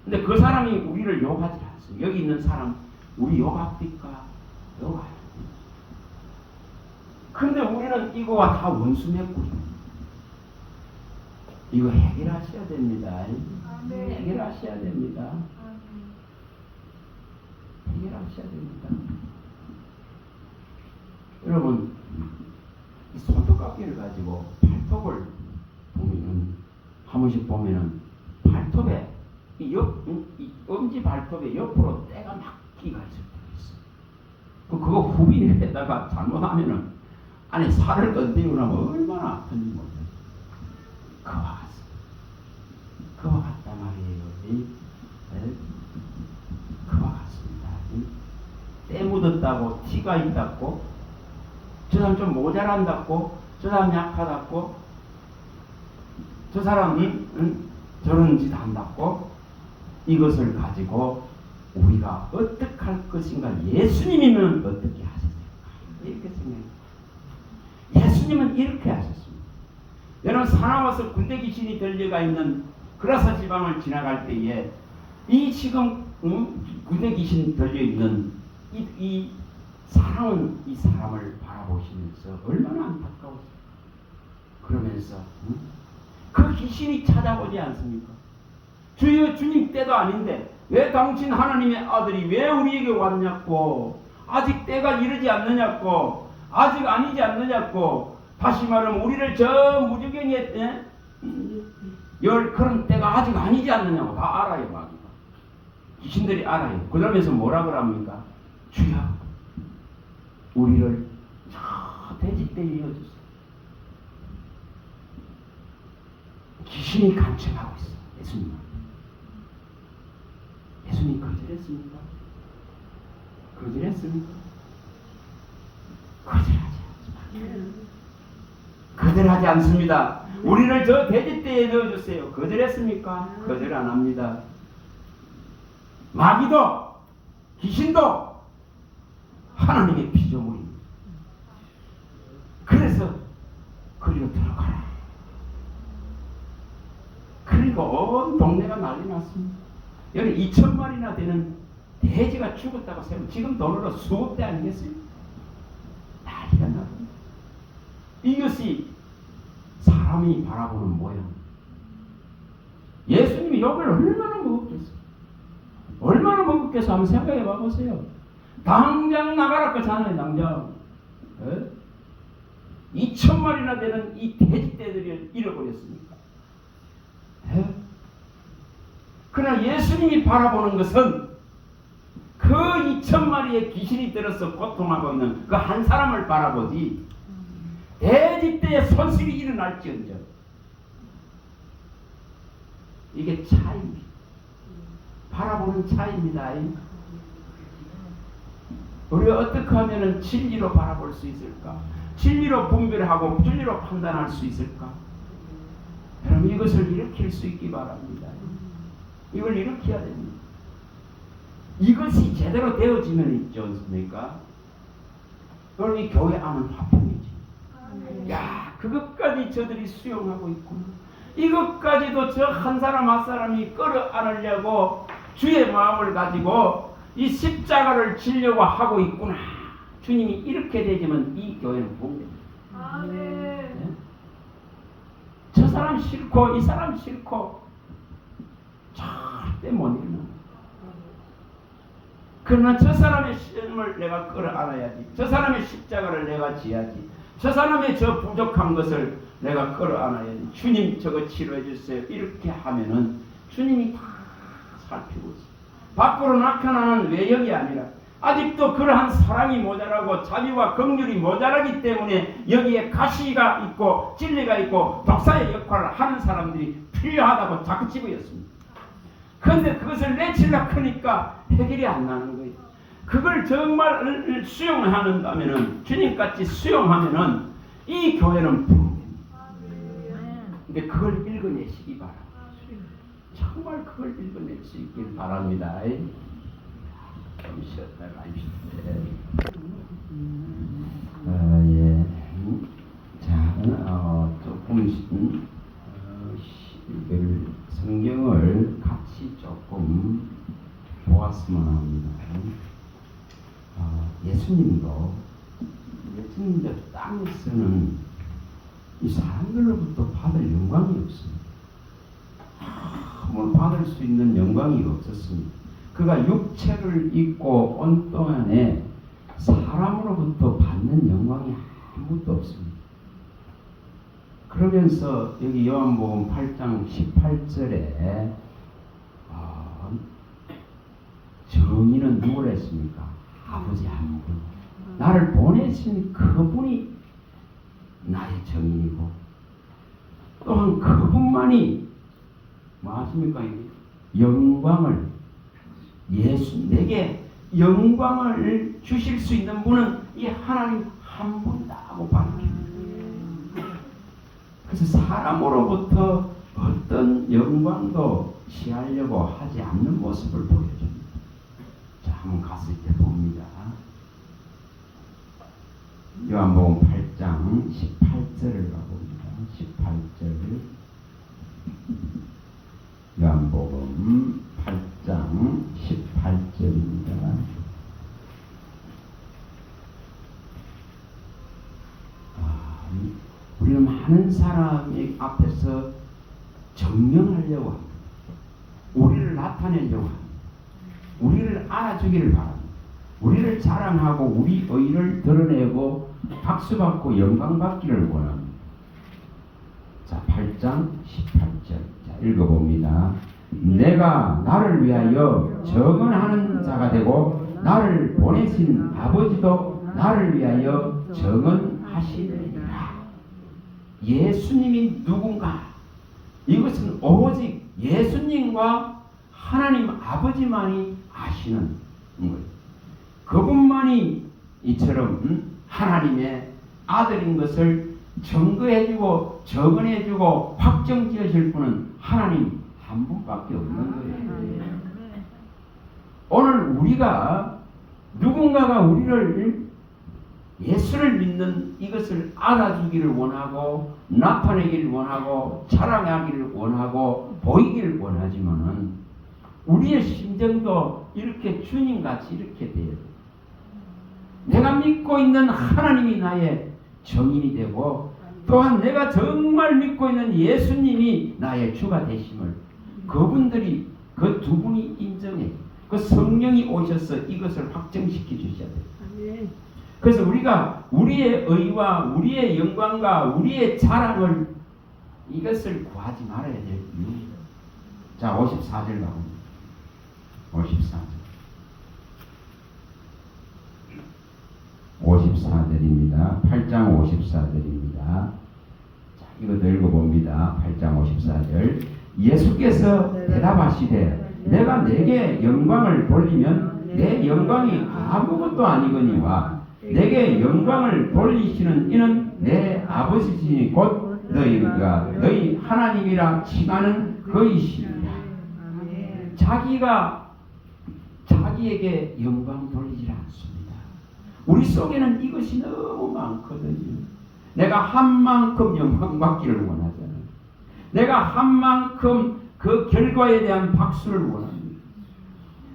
근데 그 사람이 우리를 욕하지 않습니다. 여기 있는 사람 우리 욕합니까? 욕 안 합니다. 근데 우리는 이거와 다 원수 맺고 이거 해결하셔야 됩니다. 해결하셔야 됩니다. 해결하셔야 됩니다. 여러분, 이 손톱깎이를 가지고 발톱을 보면은, 한 번씩 보면은, 발톱에, 이 엄지 발톱에 옆으로 때가 막 끼가 있어요. 그거 후비에다가 잘못하면은, 안에 살을 건드리고 나면 얼마나 아픈지 몰라요. 그와 같단 말이에요. 그와 같습니다. 때 묻었다고, 티가 있다고, 저 사람 좀 모자란다고, 저 사람 약하다고, 저 사람이 저런 짓 한다고, 이것을 가지고 우리가 어떻게 할 것인가. 예수님이면 어떻게 하셨을까? 이렇게 생각해요. 예수님은 이렇게 하셨습니다. 여러분, 사나워서 군대 귀신이 들려가 있는 그라사 지방을 지나갈 때에 이 지금 군대 귀신 들려 있는 이 사랑은 이 사람을 바라보시면서 얼마나 안타까웠어요. 그러면서 그 귀신이 찾아오지 않습니까? 주여, 주님 때도 아닌데 왜 당신 하나님의 아들이 왜 우리에게 왔냐고, 아직 때가 이르지 않느냐고, 아직 아니지 않느냐고, 다시 말하면 우리를 저 무지경에 열 그런 때가 아직 아니지 않느냐고 다 알아요. 막 귀신들이 알아요. 그러면서 뭐라 그럽니까? 주여, 우리를 돼지떼에 이어주세요. 귀신이 간청하고 있어. 예수님. 예수님 거절했습니까? 거절했습니까? 거절하지 않습니다. 우리를 저 돼지떼에 넣어주세요. 거절했습니까? 거절 안 합니다. 마귀도 귀신도 하나님의 피조물입니다. 그래서 그리로 들어가라. 그리고 온 동네가 난리 났습니다. 여기 2,000마리나 되는 돼지가 죽었다고 세우면 지금 돈으로 수억 대 아니겠어요? 난리가 나고. 이것이 사람이 바라보는 모양. 예수님이 욕을 얼마나 먹었겠어요? 얼마나 먹었겠어? 한번 생각해 봐보세요. 당장 나가라 그잖아요. 당장. 2,000마리나 되는 이 돼지떼들을 잃어버렸으니까. 그러나 예수님이 바라보는 것은 그 2,000마리의 귀신이 들어서 고통하고 있는 그 한 사람을 바라보지 돼지떼의 손실이 일어날지언정. 이게 차이입니다. 바라보는 차이입니다. 우리가 어떻게 하면 진리로 바라볼 수 있을까? 진리로 분별하고 진리로 판단할 수 있을까? 여러분 이것을 일으킬 수 있기 바랍니다. 이걸 일으켜야 됩니다. 이것이 제대로 되어지면 있지 않습니까? 그럼 이 교회 안은 화평이지. 야, 그것까지 저들이 수용하고 있구나. 이것까지도 저 한 사람 한 사람이 끌어안으려고 주의 마음을 가지고 이 십자가를 지려고 하고 있구나. 주님이 이렇게 되지만 이 교회는 봅니다. 네? 저 사람 싫고 이 사람 싫고 절대 못 일어나. 그러나 저 사람의 시험을 내가 끌어안아야지. 저 사람의 십자가를 내가 지야지. 저 사람의 저 부족한 것을 내가 끌어안아야지. 주님 저거 치료해 주세요. 이렇게 하면은 주님이 다 살피고 있어요. 밖으로 나타나는 외형이 아니라 아직도 그러한 사랑이 모자라고 자비와 긍휼이 모자라기 때문에 여기에 가시가 있고 진리가 있고 독사의 역할을 하는 사람들이 필요하다고 자꾸 집어였습니다. 그런데 그것을 내치려고 하니까 해결이 안 나는 거예요. 그걸 정말 수용한다면은 주님같이 수용하면은 이 교회는 부흥됩니다. 근데 그걸 읽어내시기 바랍니다. 정말 그걸 읽어낼 수 있길 바랍니다. 좀 쉬었다가 예. 자, 조금 성경을 같이 조금 보았으면 합니다. 예수님도 땅에서는 이 사람들로부터 받을 영광이 없습니다. 뭘 받을 수 있는 영광이 없었습니다. 그가 육체를 입고 온 동안에 사람으로부터 받는 영광이 아무것도 없습니다. 그러면서 여기 요한복음 8장 18절에 정의는 누구를 했습니까? 아버지 한 분. 나를 보내신 그분이 나의 정의이고 또한 그분만이 뭐 하십니까? 영광을 내게 영광을 주실 수 있는 분은 이 하나님 한 분이다 하고 밝힙니다. 그래서 사람으로부터 어떤 영광도 취하려고 하지 않는 모습을 보여줍니다. 자, 한번 갔을 때 봅니다. 요한복음 8장 18절을 가봅니다. 18절. 요한복음 8장 18절입니다. 우리는 많은 사람의 앞에서 증명하려고 합니다. 우리를 나타내려고 합니다. 우리를 알아주기를 바랍니다. 우리를 자랑하고 우리 의를 드러내고 박수받고 영광받기를 원합니다. 자, 8장 18절. 자, 읽어봅니다. 내가 나를 위하여 정언하는 자가 되고 나를 보내신 아버지도 나를 위하여 정언하시느니라. 하시느니라. 예수님이 누군가? 이것은 오직 예수님과 하나님 아버지만이 아시는 거예요. 그분만이 이처럼 하나님의 아들인 것을 증거해주고 적언해주고 확정지어줄 분은 하나님 한 분밖에 없는 거예요. 오늘 우리가 누군가가 우리를 예수를 믿는 이것을 알아주기를 원하고 나타내기를 원하고 자랑하기를 원하고 보이기를 원하지만은 우리의 심정도 이렇게 주님같이 이렇게 돼요. 내가 믿고 있는 하나님이 나의 정인이 되고 또한 내가 정말 믿고 있는 예수님이 나의 주가 되심을 그분들이 그 두 분이 인정해. 그 성령이 오셔서 이것을 확정시켜 주셔야 돼요. 그래서 우리가 우리의 의와 우리의 영광과 우리의 자랑을 이것을 구하지 말아야 돼요. 자, 54절 나옵니다. 54절입니다. 8장 54절입니다. 자, 이것도 읽어봅니다. 8장 54절. 예수께서 대답하시되 내가 내게 영광을 돌리면 내 영광이 아무것도 아니거니와 내게 영광을 돌리시는 이는 내 아버지시니 곧 너희가 너희 하나님이라 칭하는 그이시니라. 자기가 자기에게 영광 돌리지 않습니다. 우리 속에는 이것이 너무 많거든요. 내가 한 만큼 영광 받기를 원하잖아요. 내가 한 만큼 그 결과에 대한 박수를 원합니다.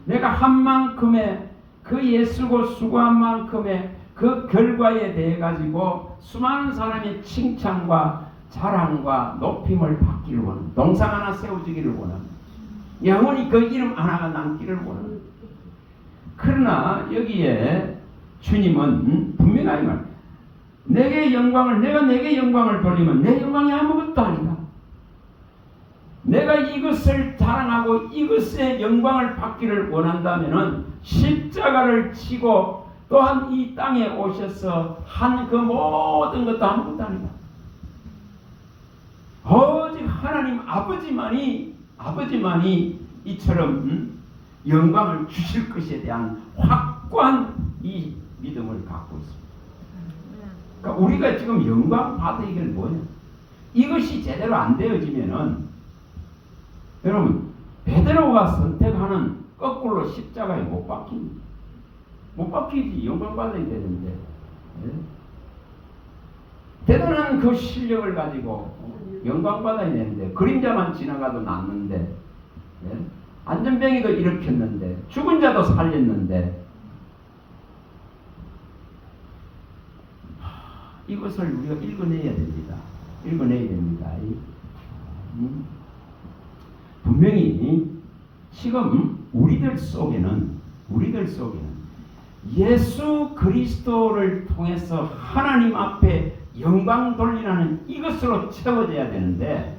내가 한 만큼의 그 예수고 수고한 만큼의 그 결과에 대해 가지고 수많은 사람의 칭찬과 자랑과 높임을 받기를 원합니다. 동상 하나 세워주기를 원합니다. 영원히 그 이름 하나가 남기를 원합니다. 그러나 여기에 주님은 분명하게 말합니다. 내가 내게 영광을 돌리면 내 영광이 아무것도 아니다. 내가 이것을 자랑하고 이것의 영광을 받기를 원한다면은 십자가를 치고 또한 이 땅에 오셔서 한 그 모든 것도 아무것도 아니다. 오직 하나님 아버지만이 이처럼 영광을 주실 것에 대한 확고한 이 믿음을 갖고 있습니다. 그러니까 우리가 지금 영광 받을 게 뭐냐? 이것이 제대로 안 되어지면은 여러분 베드로가 선택하는 거꾸로 십자가에 못 박힙니다. 못 박히지. 영광 받아야 되는데. 네? 대단한 그 실력을 가지고 영광 받아야 되는데 그림자만 지나가도 낫는데 네? 안전병이도 일으켰는데 죽은 자도 살렸는데 이것을 우리가 읽어내야 됩니다. 분명히 지금 우리들 속에는 예수 그리스도를 통해서 하나님 앞에 영광 돌리라는 이것으로 채워져야 되는데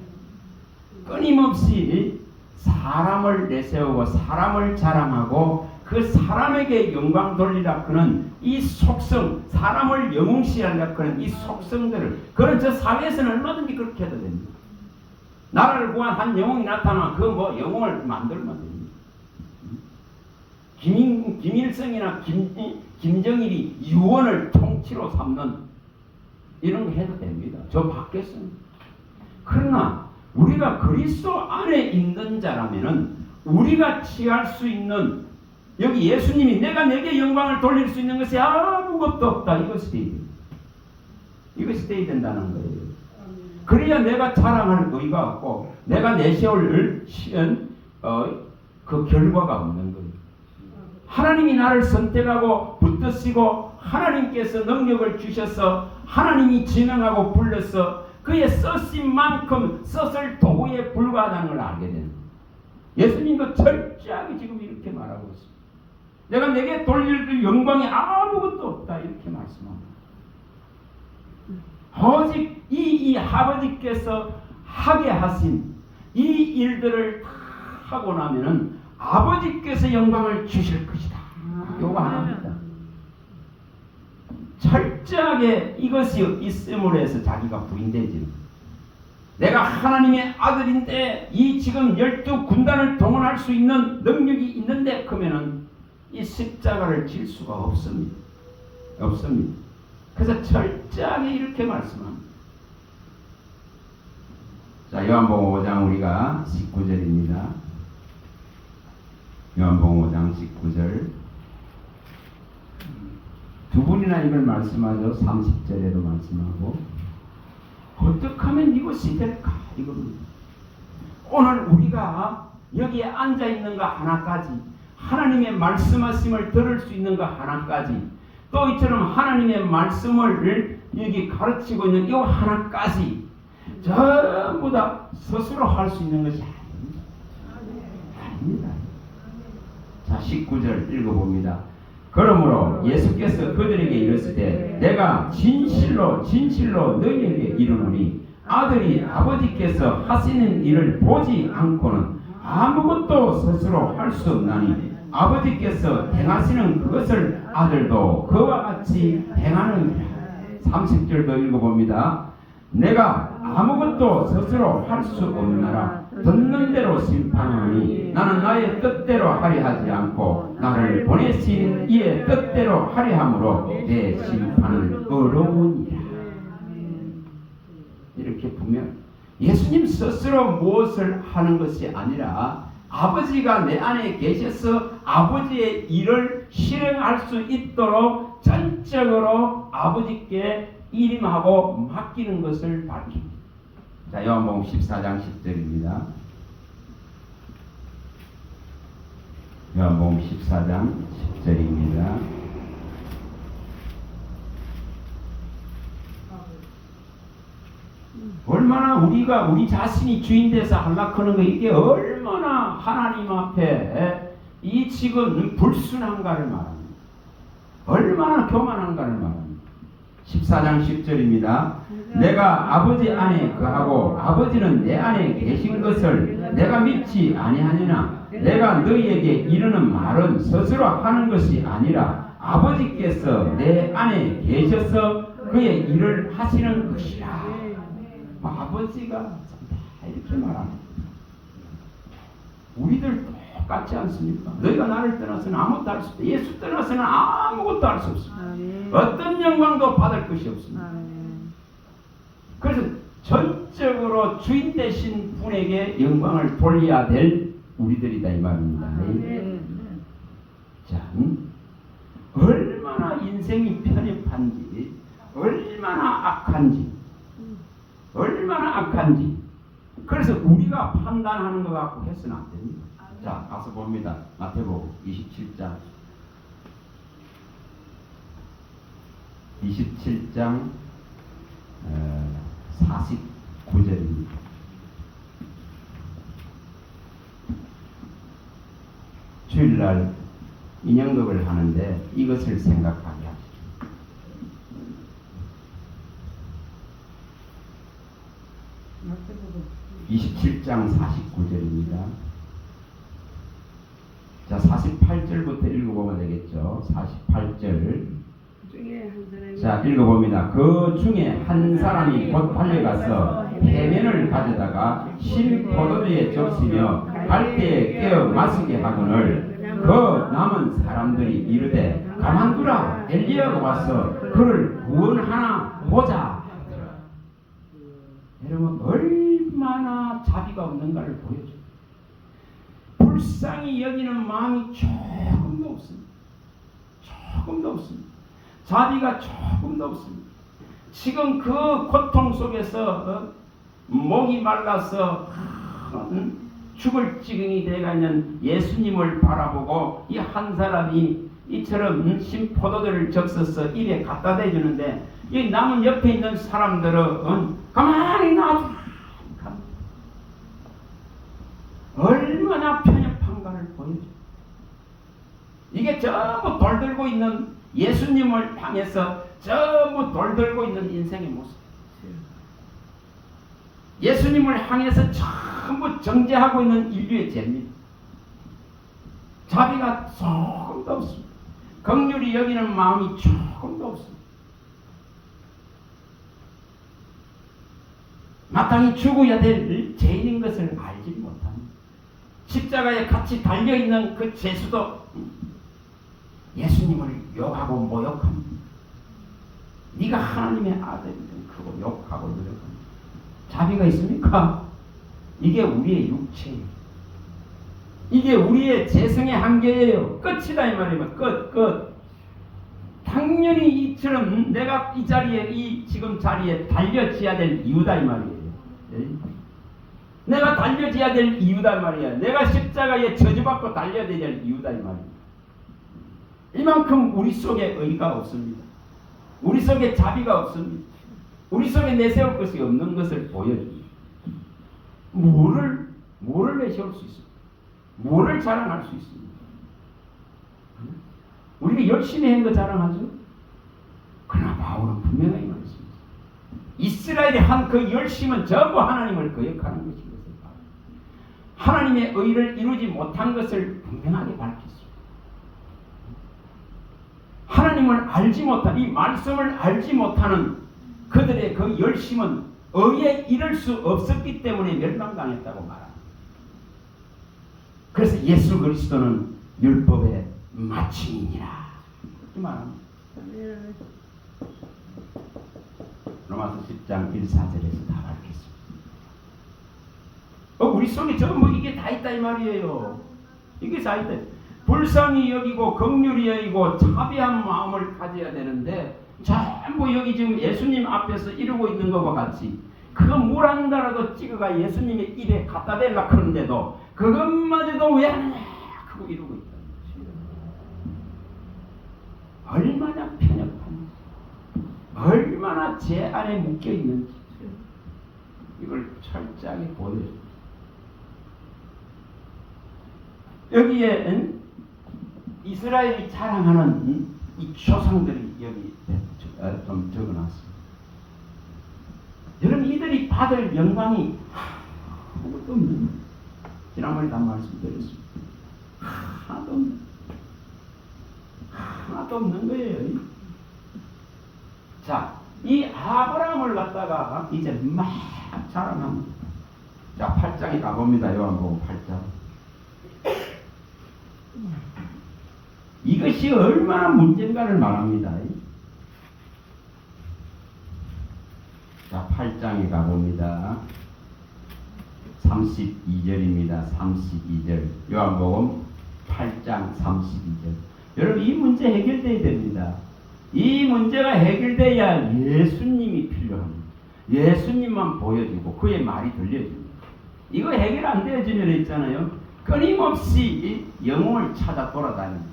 끊임없이 사람을 내세우고 사람을 자랑하고 그 사람에게 영광 돌리라 그는 이 속성, 사람을 영웅시하려 그는 이 속성들을 그런 저 사회에서는 얼마든지 그렇게 해도 됩니다. 나라를 구한 한 영웅이 나타나면 그 뭐 영웅을 만들면 됩니다. 김일성이나 김정일이 유언을 통치로 삼는 이런 거 해도 됩니다. 저 밖에서는. 그러나 우리가 그리스도 안에 있는 자라면은 우리가 취할 수 있는 여기 예수님이 내가 내게 영광을 돌릴 수 있는 것이 아무것도 없다. 이것이 돼야 된다는 거예요. 그래야 내가 자랑할 의의가 없고 내가 내세울 그 결과가 없는 거예요. 하나님이 나를 선택하고 붙드시고 하나님께서 능력을 주셔서 하나님이 지명하고 불러서 그의 쓰심만큼 썼을 도구에 불과하다는 걸 알게 되는 거예요. 예수님도 철저하게 지금 이렇게 말하고 있습니다. 내가 내게 돌릴 영광이 아무것도 없다 이렇게 말씀합니다. 오직 이 아버지께서 하게 하신 이 일들을 다 하고 나면은 아버지께서 영광을 주실 것이다. 요거 하나입니다. 철저하게 이것이 있음으로 해서 자기가 부인되지. 내가 하나님의 아들인데 이 지금 12군단을 동원할 수 있는 능력이 있는데 그러면은 이 십자가를 질 수가 없습니다. 없습니다. 그래서 철저하게 이렇게 말씀합니다. 자, 요한복음 5장 우리가 19절입니다. 요한복음 5장 19절. 두 분이나 이걸 말씀하죠. 30절에도 말씀하고. 어떻게 하면 이것이 될까? 이겁니다. 오늘 우리가 여기에 앉아 있는 거 하나까지, 하나님의 말씀하심을 들을 수 있는 거 하나까지, 또 이처럼 하나님의 말씀을 여기 가르치고 있는 이 하나까지 전부 다 스스로 할 수 있는 것이 아닙니다. 아닙니다. 자, 19절 읽어봅니다. 그러므로 예수께서 그들에게 이르시되 내가 진실로 너희에게 이르노니 아들이 아버지께서 하시는 일을 보지 않고는 아무것도 스스로 할 수 없나니 아버지께서 행하시는 그것을 아들도 그와 같이 행하느니라. 30절도 읽어봅니다. 내가 아무것도 스스로 할 수 없느라 듣는 대로 심판하니 나는 나의 뜻대로 하려 하지 않고 나를 보내신 이의 뜻대로 하려 함으로 내 심판은 어려우니라. 이렇게 보면 예수님 스스로 무엇을 하는 것이 아니라 아버지가 내 안에 계셔서 아버지의 일을 실행할 수 있도록 전적으로 아버지께 일임하고 맡기는 것을 밝힙니다. 자, 요한복음 14장 10절입니다. 요한복음 14장 10절입니다. 얼마나 우리가 우리 자신이 주인 돼서 하려하는 거 이게 얼마나 하나님 앞에 이 지금 불순한가를 말합니다. 얼마나 교만한가를 말합니다. 14장 10절입니다. 내가 아버지 안에 거하고 아버지는 내 안에 계신 것을 내가 믿지 아니하니나 내가 너희에게 이르는 말은 스스로 하는 것이 아니라 아버지께서 내 안에 계셔서 그의 일을 하시는 것이라. 아버지가 이렇게 말합니다. 우리들 똑같지 않습니까? 너희가 나를 떠나서는 아무것도 할 수 없다. 예수 떠나서는 아무것도 할 수 없습니다. 어떤 영광도 받을 것이 없습니다. 그래서 전적으로 주인 되신 분에게 영광을 돌려야 될 우리들이다 이 말입니다. 자, 얼마나 인생이 편협한지, 얼마나 악한지. 그래서 우리가 판단하는 것 갖고 해서는 안 됩니다. 자, 가서 봅니다. 마태복음 27장 49절입니다. 주일날 인형극을 하는데 이것을 생각하게 하십시오. 27장 49절입니다. 자, 48절부터 읽어보면 되겠죠. 48절. 자, 읽어봅니다. 그 중에 한 사람이 곧 달려가서 해면을 가져다가 신 포도주에 적시며 갈대에 깨어 마시게 하거늘 그 남은 사람들이 이르되 가만두라, 엘리야가 와서 그를 구원하나 보자. 여러분, 얼마나 자비가 없는가를 보여줘요. 불쌍히 여기는 마음이 조금도 없습니다. 조금도 없습니다. 자비가 조금도 없습니다. 지금 그 고통 속에서 목이 말라서 죽을 지경이 되어 있는 예수님을 바라보고 이 한 사람이 이처럼 신포도들을 적셔서 입에 갖다 대주는데 이 남은 옆에 있는 사람들은 가만히 놔두라. 얼마나 편협한가를 보여줘. 이게 전부 돌들고 있는 예수님을 향해서 전부 돌들고 있는 인생의 모습. 예수님을 향해서 전부 정죄하고 있는 인류의 죄입니다. 자비가 조금도 없습니다. 긍휼히 여기는 마음이 조금도 없습니다. 마땅히 죽어야 될 죄인인 것을 알지 못합니다. 십자가에 같이 달려있는 그 죄수도 예수님을 욕하고 모욕합니다. 네가 하나님의 아들이든 그거 욕하고 모욕합니다. 자비가 있습니까? 이게 우리의 육체예요. 이게 우리의 재성의 한계예요. 끝이다 이 말이면 끝. 당연히 이처럼 내가 이 자리에 지금 자리에 달려져야 될 이유다 이 말이에요. 내가 달려져야 될 이유다 이 말이야. 내가 십자가에 저주받고 달려야 될 이유다 이 말이야. 이만큼 우리 속에 의가 없습니다. 우리 속에 자비가 없습니다. 우리 속에 내세울 것이 없는 것을 보여줍니다. 뭐를 내세울 수 있습니까? 뭐를 자랑할 수 있습니까? 우리가 열심히 한 거 자랑하죠? 그러나 바울은 분명하게 말했습니다. 이스라엘이 한 그 열심은 전부 하나님을 거역하는 것인 것을 하나님의 의를 이루지 못한 것을 분명하게 밝혔습니다. 하나님을 알지 못한, 이 말씀을 알지 못하는 그들의 그 열심은 의에 이를 수 없었기 때문에 멸망당했다고 말합니다. 그래서 예수 그리스도는 율법의 마침이니라 이 말합니다. 로마서 10장 1-4절에서 다 밝혔습니다. 우리 속에 전부 이게 다 있다 이 말이에요. 이게 다 있다. 불쌍히 여기고 긍휼히 여기고 자비한 마음을 가져야 되는데 전부 여기 지금 예수님 앞에서 이루고 있는 것과 같이 그거 물 한 달라도 찍어가 예수님의 입에 갖다 대려고 하는데도 그것마저도 왜 하느냐 하고 이루고 있다. 얼마나 편협한지, 얼마나 죄 안에 묶여 있는지 이걸 철저하게 보여줍니다. 여기에 이스라엘이 자랑하는 이 조상들이 여기 좀 적어놨습니다. 여러분 이들이 받을 영광이 아무것도 없는 거예요. 지난번에 다 말씀드렸습니다. 하나도 없는 거예요. 자, 이 아브라함을 갖다가 이제 막 자랑합니다. 자, 8장에 가봅니다. 요한복음 8장. 이것이 얼마나 문제인가를 말합니다. 자, 8장에 가봅니다. 32절입니다. 32절. 요한복음 8장 32절. 여러분 이 문제 해결돼야 됩니다. 이 문제가 해결돼야 예수님이 필요합니다. 예수님만 보여지고 그의 말이 들려집니다. 이거 해결 안 되어지면 있잖아요. 끊임없이 영웅을 찾아 돌아다닙니다.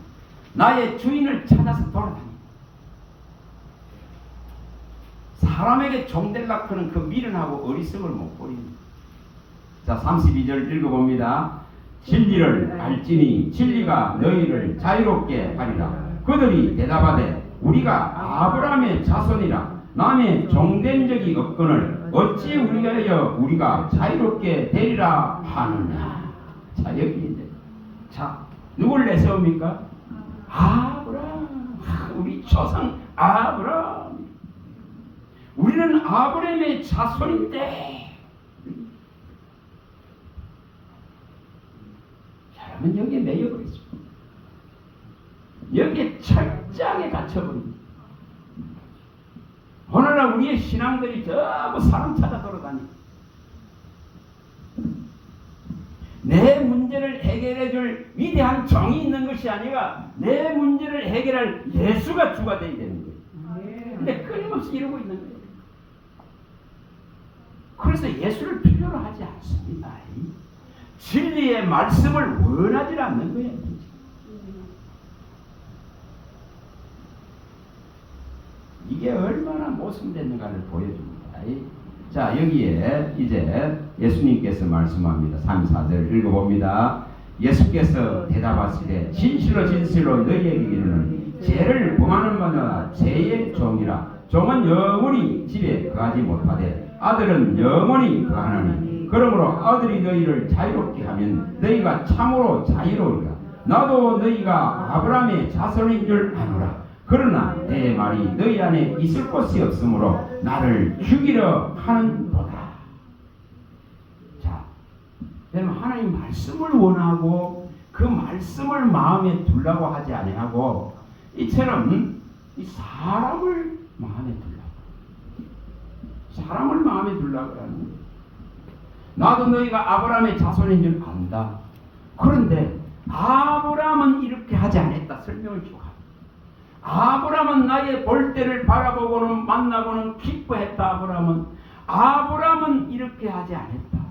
나의 주인을 찾아서 돌아다닙니다. 사람에게 종되려고 하는 그 미련하고 어리석을 못 버립니다. 자, 32절 읽어봅니다. 진리를 알지니 진리가 너희를 자유롭게 하리라. 그들이 대답하되 우리가 아브라함의 자손이라 남의 종된 적이 없거늘 어찌 우리가 자유롭게 되리라 하느냐. 자, 여기 이제 자 누굴 내세웁니까? 아브라함. 우리 조상 아브라함. 우리는 아브라함의 자손인데. 여러분 여기에 매여버렸습니다. 여기에 철저하게 갇혀버립니다. 오늘날 우리의 신앙들이 전부 사람 찾아 돌아다니고 내 문제를 해결해줄 위대한 정이 있는 것이 아니라 내 문제를 해결할 예수가 주가 되어야 되는 거예요. 근데 끊임없이 이러고 있는 거예요. 그래서 예수를 필요로 하지 않습니다. 진리의 말씀을 원하지 않는 거예요. 이게 얼마나 모순됐는가를 보여줍니다. 자, 여기에 이제 예수님께서 말씀합니다. 34절 읽어봅니다. 예수께서 대답하시되 진실로 진실로 너희에게 이르노니 죄를 범하는 자마다 죄의 종이라. 종은 영원히 집에 거하지 못하되 아들은 영원히 거하나니 그러므로 아들이 너희를 자유롭게 하면 너희가 참으로 자유로우리라. 나도 너희가 아브라함의 자손인 줄 아노라. 그러나 내 말이 너희 안에 있을 곳이 없으므로 나를 죽이려 하는도다. 여러분 하나님 말씀을 원하고 그 말씀을 마음에 두려고 하지 아니하고 이처럼 이 사람을 마음에 두려고 하는 거예요. 나도 너희가 아브라함의 자손인 줄 안다. 그런데 아브라함은 이렇게 하지 않았다. 설명을 주고 아브라함은 나의 볼 때를 바라보고는 만나고는 기뻐했다. 아브라함은 이렇게 하지 않았다.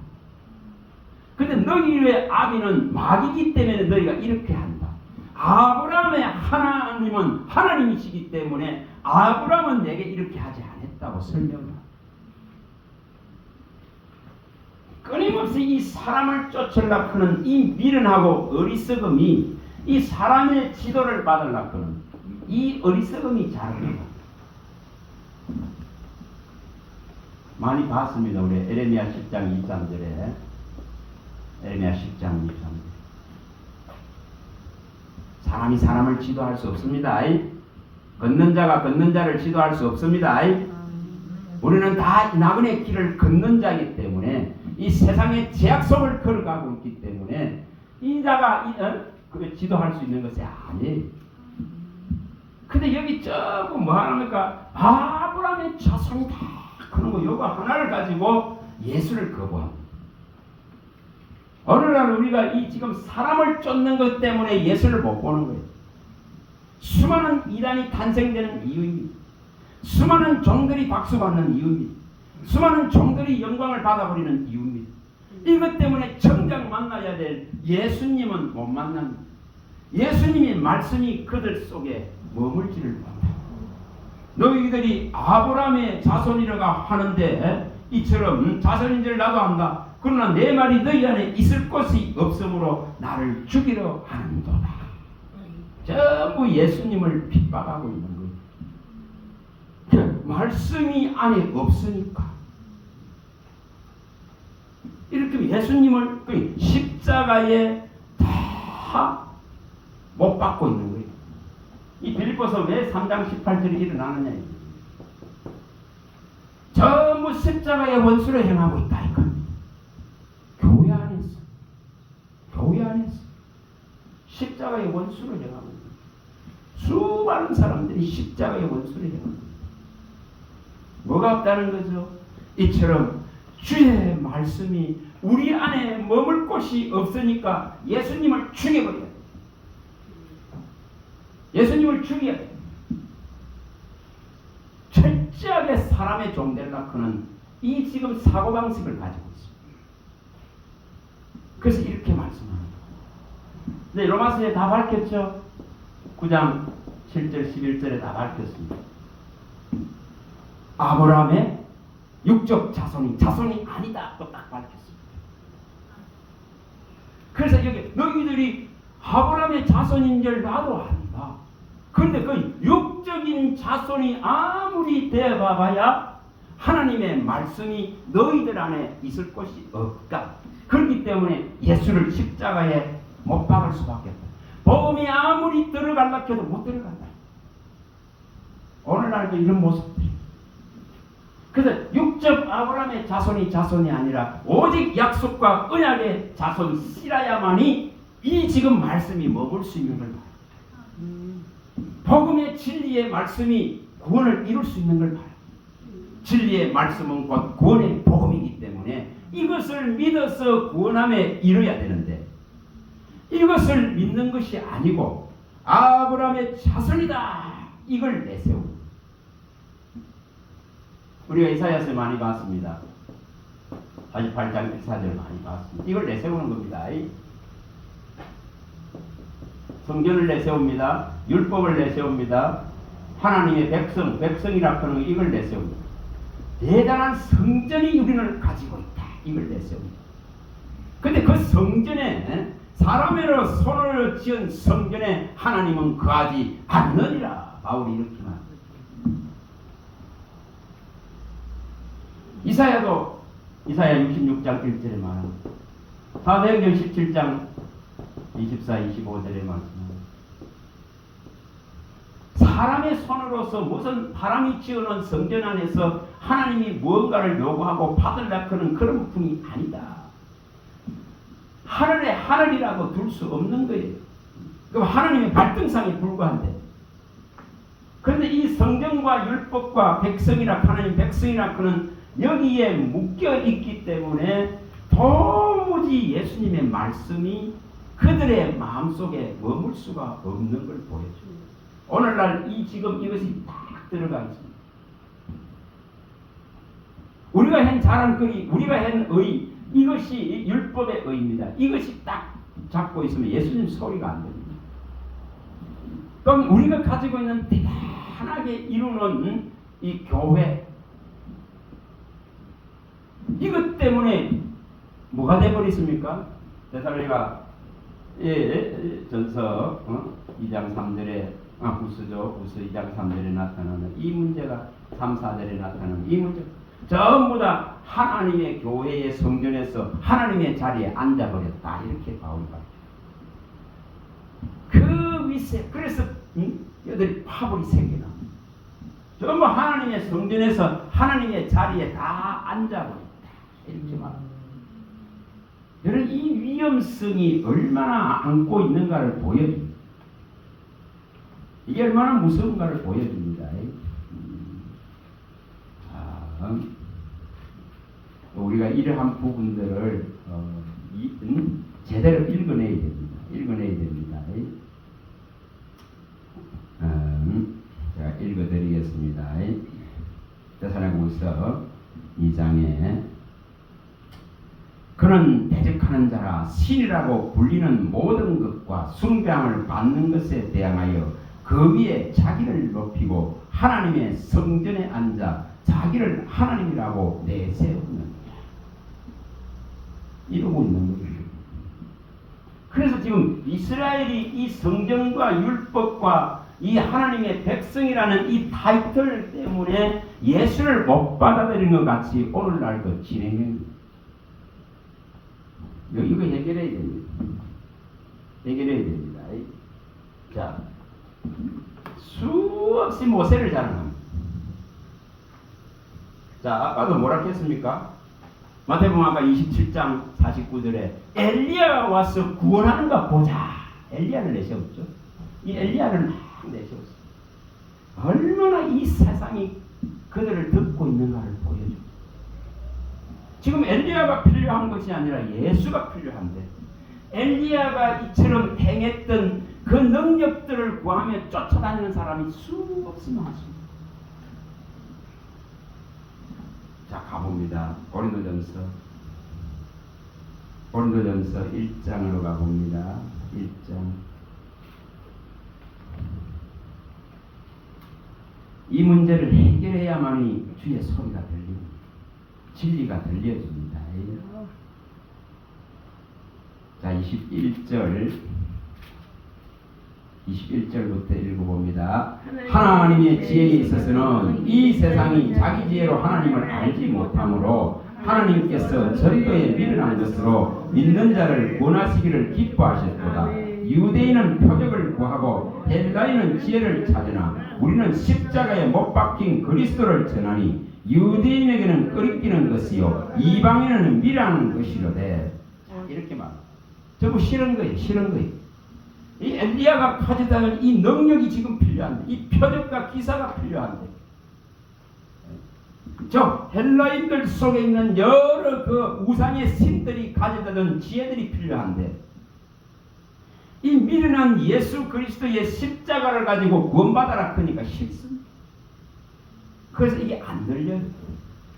근데 너희의 아비는 마귀이기 때문에 너희가 이렇게 한다. 아브라함의 하나님은 하나님이시기 때문에 아브라함은 내게 이렇게 하지 않았다고 설명합니다. 끊임없이 이 사람을 쫓으려고 하는 이 미련하고 어리석음이 이 사람의 지도를 받으려고 하는 이 어리석음이 자릅니다. 많이 봤습니다. 우리 에레미야 10장 23절에 에레미야 10장 23절 사람이 사람을 지도할 수 없습니다. 걷는 자가 걷는 자를 지도할 수 없습니다. 우리는 다 나그네 길을 걷는 자이기 때문에 이 세상의 제약 속을 걸어가고 있기 때문에 이 자가 지도할 수 있는 것이 아니에요. 근데 여기 전부 뭐 하는가? 아브라함의 자손이다. 그런 거 요거 하나를 가지고 예수를 거부합니다. 어느 날 우리가 이 지금 사람을 쫓는 것 때문에 예수를 못 보는 거예요. 수많은 이단이 탄생되는 이유입니다. 수많은 종들이 박수받는 이유입니다. 수많은 종들이 영광을 받아버리는 이유입니다. 이것 때문에 정작 만나야 될 예수님은 못 만납니다. 예수님의 말씀이 그들 속에 머물지를 못합니다. 너희들이 아브라함의 자손이라고 하는데 이처럼 자손인 줄 나도 안다. 그러나 내 말이 너희 안에 있을 곳이 없으므로 나를 죽이려 하는도다. 전부 예수님을 핍박하고 있는 거예요. 그 말씀이 안에 없으니까. 이렇게 예수님을 그 십자가에 다 못 박고 있는 거예요. 이 빌립보서 왜 3장 18절이 일어나느냐. 전부 십자가의 원수를 행하고 있다. 이거. 교회 안에서 십자가의 원수를 행하고 있다. 수많은 사람들이 십자가의 원수를 행하고 있다. 뭐가 없다는 거죠? 이처럼 주의 말씀이 우리 안에 머물 곳이 없으니까 예수님을 죽여버려야 돼. 예수님을 죽여야 돼. 철저하게 사람의 종 되려고 하는 이 지금 사고방식을 가지고 있습니다. 그래서 이렇게 말씀합니다. 네, 로마서에 다 밝혔죠? 9장 7절 11절에 다 밝혔습니다. 아브라함의 육적 자손이 아니다. 또 딱 밝혔습니다. 그래서 여기 너희들이 아브라함의 자손인 줄 나도 안다. 그런데 그 육적인 자손이 아무리 되어봐야 하나님의 말씀이 너희들 안에 있을 곳이 없다. 그렇기 때문에 예수를 십자가에 못 박을 수밖에 없다. 복음이 아무리 들어가려고 해도 못 들어간다. 오늘날도 이런 모습들이. 그래서 육적 아브라함의 자손이 아니라 오직 약속과 언약의 자손이라야만이 이 지금 말씀이 머물 수 있는 걸 말합니다. 복음의 진리의 말씀이 구원을 이룰 수 있는 걸 말합니다. 진리의 말씀은 곧 구원의 복음이기 때문에 이것을 믿어서 구원함에 이르야 되는데 이것을 믿는 것이 아니고 아브라함의 자손이다. 이걸 내세우고 우리가 이사야서 많이 봤습니다. 48장 1사절 많이 봤습니다. 이걸 내세우는 겁니다. 성전을 내세웁니다. 율법을 내세웁니다. 하나님의 백성이라 하는 이걸 내세웁니다. 대단한 성전이 우리는 가지고 있다. 이걸 내세웁니다. 근데 그 성전에 사람으로 손을 지은 성전에 하나님은 거하지 않느니라. 바울이 이렇게 말합니다. 이사야 66장 1절에 말합니다. 사도행전 17장 24, 25절에 말씀합니다. 사람의 손으로서 무슨 사람이 지어놓은 성전 안에서 하나님이 무언가를 요구하고 받으려고 하는 그런 분이 아니다. 하늘에 하늘이라고 둘 수 없는 거예요. 그럼 하나님의 발등상에 불과한데. 그런데 이 성경과 율법과 백성이라 하나님 백성이라 그는 여기에 묶여 있기 때문에 도무지 예수님의 말씀이 그들의 마음속에 머물 수가 없는 걸 보여줍니다. 오늘날 지금 이것이 딱 들어가 있습니다. 우리가 한 자랑거리, 우리가 한 의, 이것이 율법의 의입니다. 이것이 딱 잡고 있으면 예수님 소리가 안 됩니다. 그럼 우리가 가지고 있는 대단하게 이루는 이 교회, 이것 때문에 뭐가 되어버렸습니까? 데살로니가 전서 2장 3절에 우스 2장 3절에 나타나는 이 문제가 3, 4절에 나타나는 이 문제, 전부 다 하나님의 교회의 성전에서 하나님의 자리에 앉아버렸다. 이렇게 바울이 그 위세, 그래서 여들이 파벌이 생겨나. 전부 하나님의 성전에서 하나님의 자리에 다 앉아버렸다. 이렇게 말합니다. 여러분, 이 위험성이 얼마나 안고 있는가를 보여줍니다. 이게 얼마나 무서운가를 보여줍니다. 우리가 이러한 부분들을 제대로 읽어내야 됩니다. 제가 읽어드리겠습니다. 데살로니가후서 2장에 그는 대적하는 자라 신이라고 불리는 모든 것과 숭배함을 받는 것에 대항하여 그 위에 자기를 높이고 하나님의 성전에 앉아 자기를 하나님이라고 내세우는, 이러고 있는 거예요. 그래서 지금 이스라엘이 이 성경과 율법과 이 하나님의 백성이라는 이 타이틀 때문에 예수를 못 받아들인 것 같이 오늘날도 진행합니다. 이거 해결해야 됩니다. 자, 수없이 모세를 자랑합니다. 자, 아까도 뭐라 했습니까? 마태복음 아까 27장 49절에 엘리야가 와서 구원하는가 보자. 엘리야를 내세웠죠. 이 엘리야를 막 내세웠어요. 얼마나 이 세상이 그들을 듣고 있는가를 보여줍니다. 지금 엘리야가 필요한 것이 아니라 예수가 필요한데, 엘리야가 이처럼 행했던 그 능력들을 구하며 쫓아다니는 사람이 수없이 많습니다. 자, 가봅니다. 고린도전서 1장으로 가봅니다. 1장. 이 문제를 해결해야만이 주의 소리가 들립니다. 진리가 들려집니다. 자, 21절부터 읽어봅니다. 하나님의 지혜에 있어서는 이 세상이 자기 지혜로 하나님을 알지 못하므로 하나님께서 전도에 미련한 것으로 믿는 자를 구원하시기를 기뻐하셨도다. 유대인은 표적을 구하고 헬라인은 지혜를 찾으나 우리는 십자가에 못 박힌 그리스도를 전하니 유대인에게는 끄리끼는 것이요 이방인은 미련한 것이로되. 이렇게 말합니다. 전부 싫은 거예요. 이 엘리야가 가져다는 이 능력이 지금 필요한데, 이 표적과 기사가 필요한데, 저 헬라인들 속에 있는 여러 그 우상의 신들이 가져다는 지혜들이 필요한데, 이 미련한 예수 그리스도의 십자가를 가지고 구원받아라 그러니까 싫습니다. 그래서 이게 안 들려요.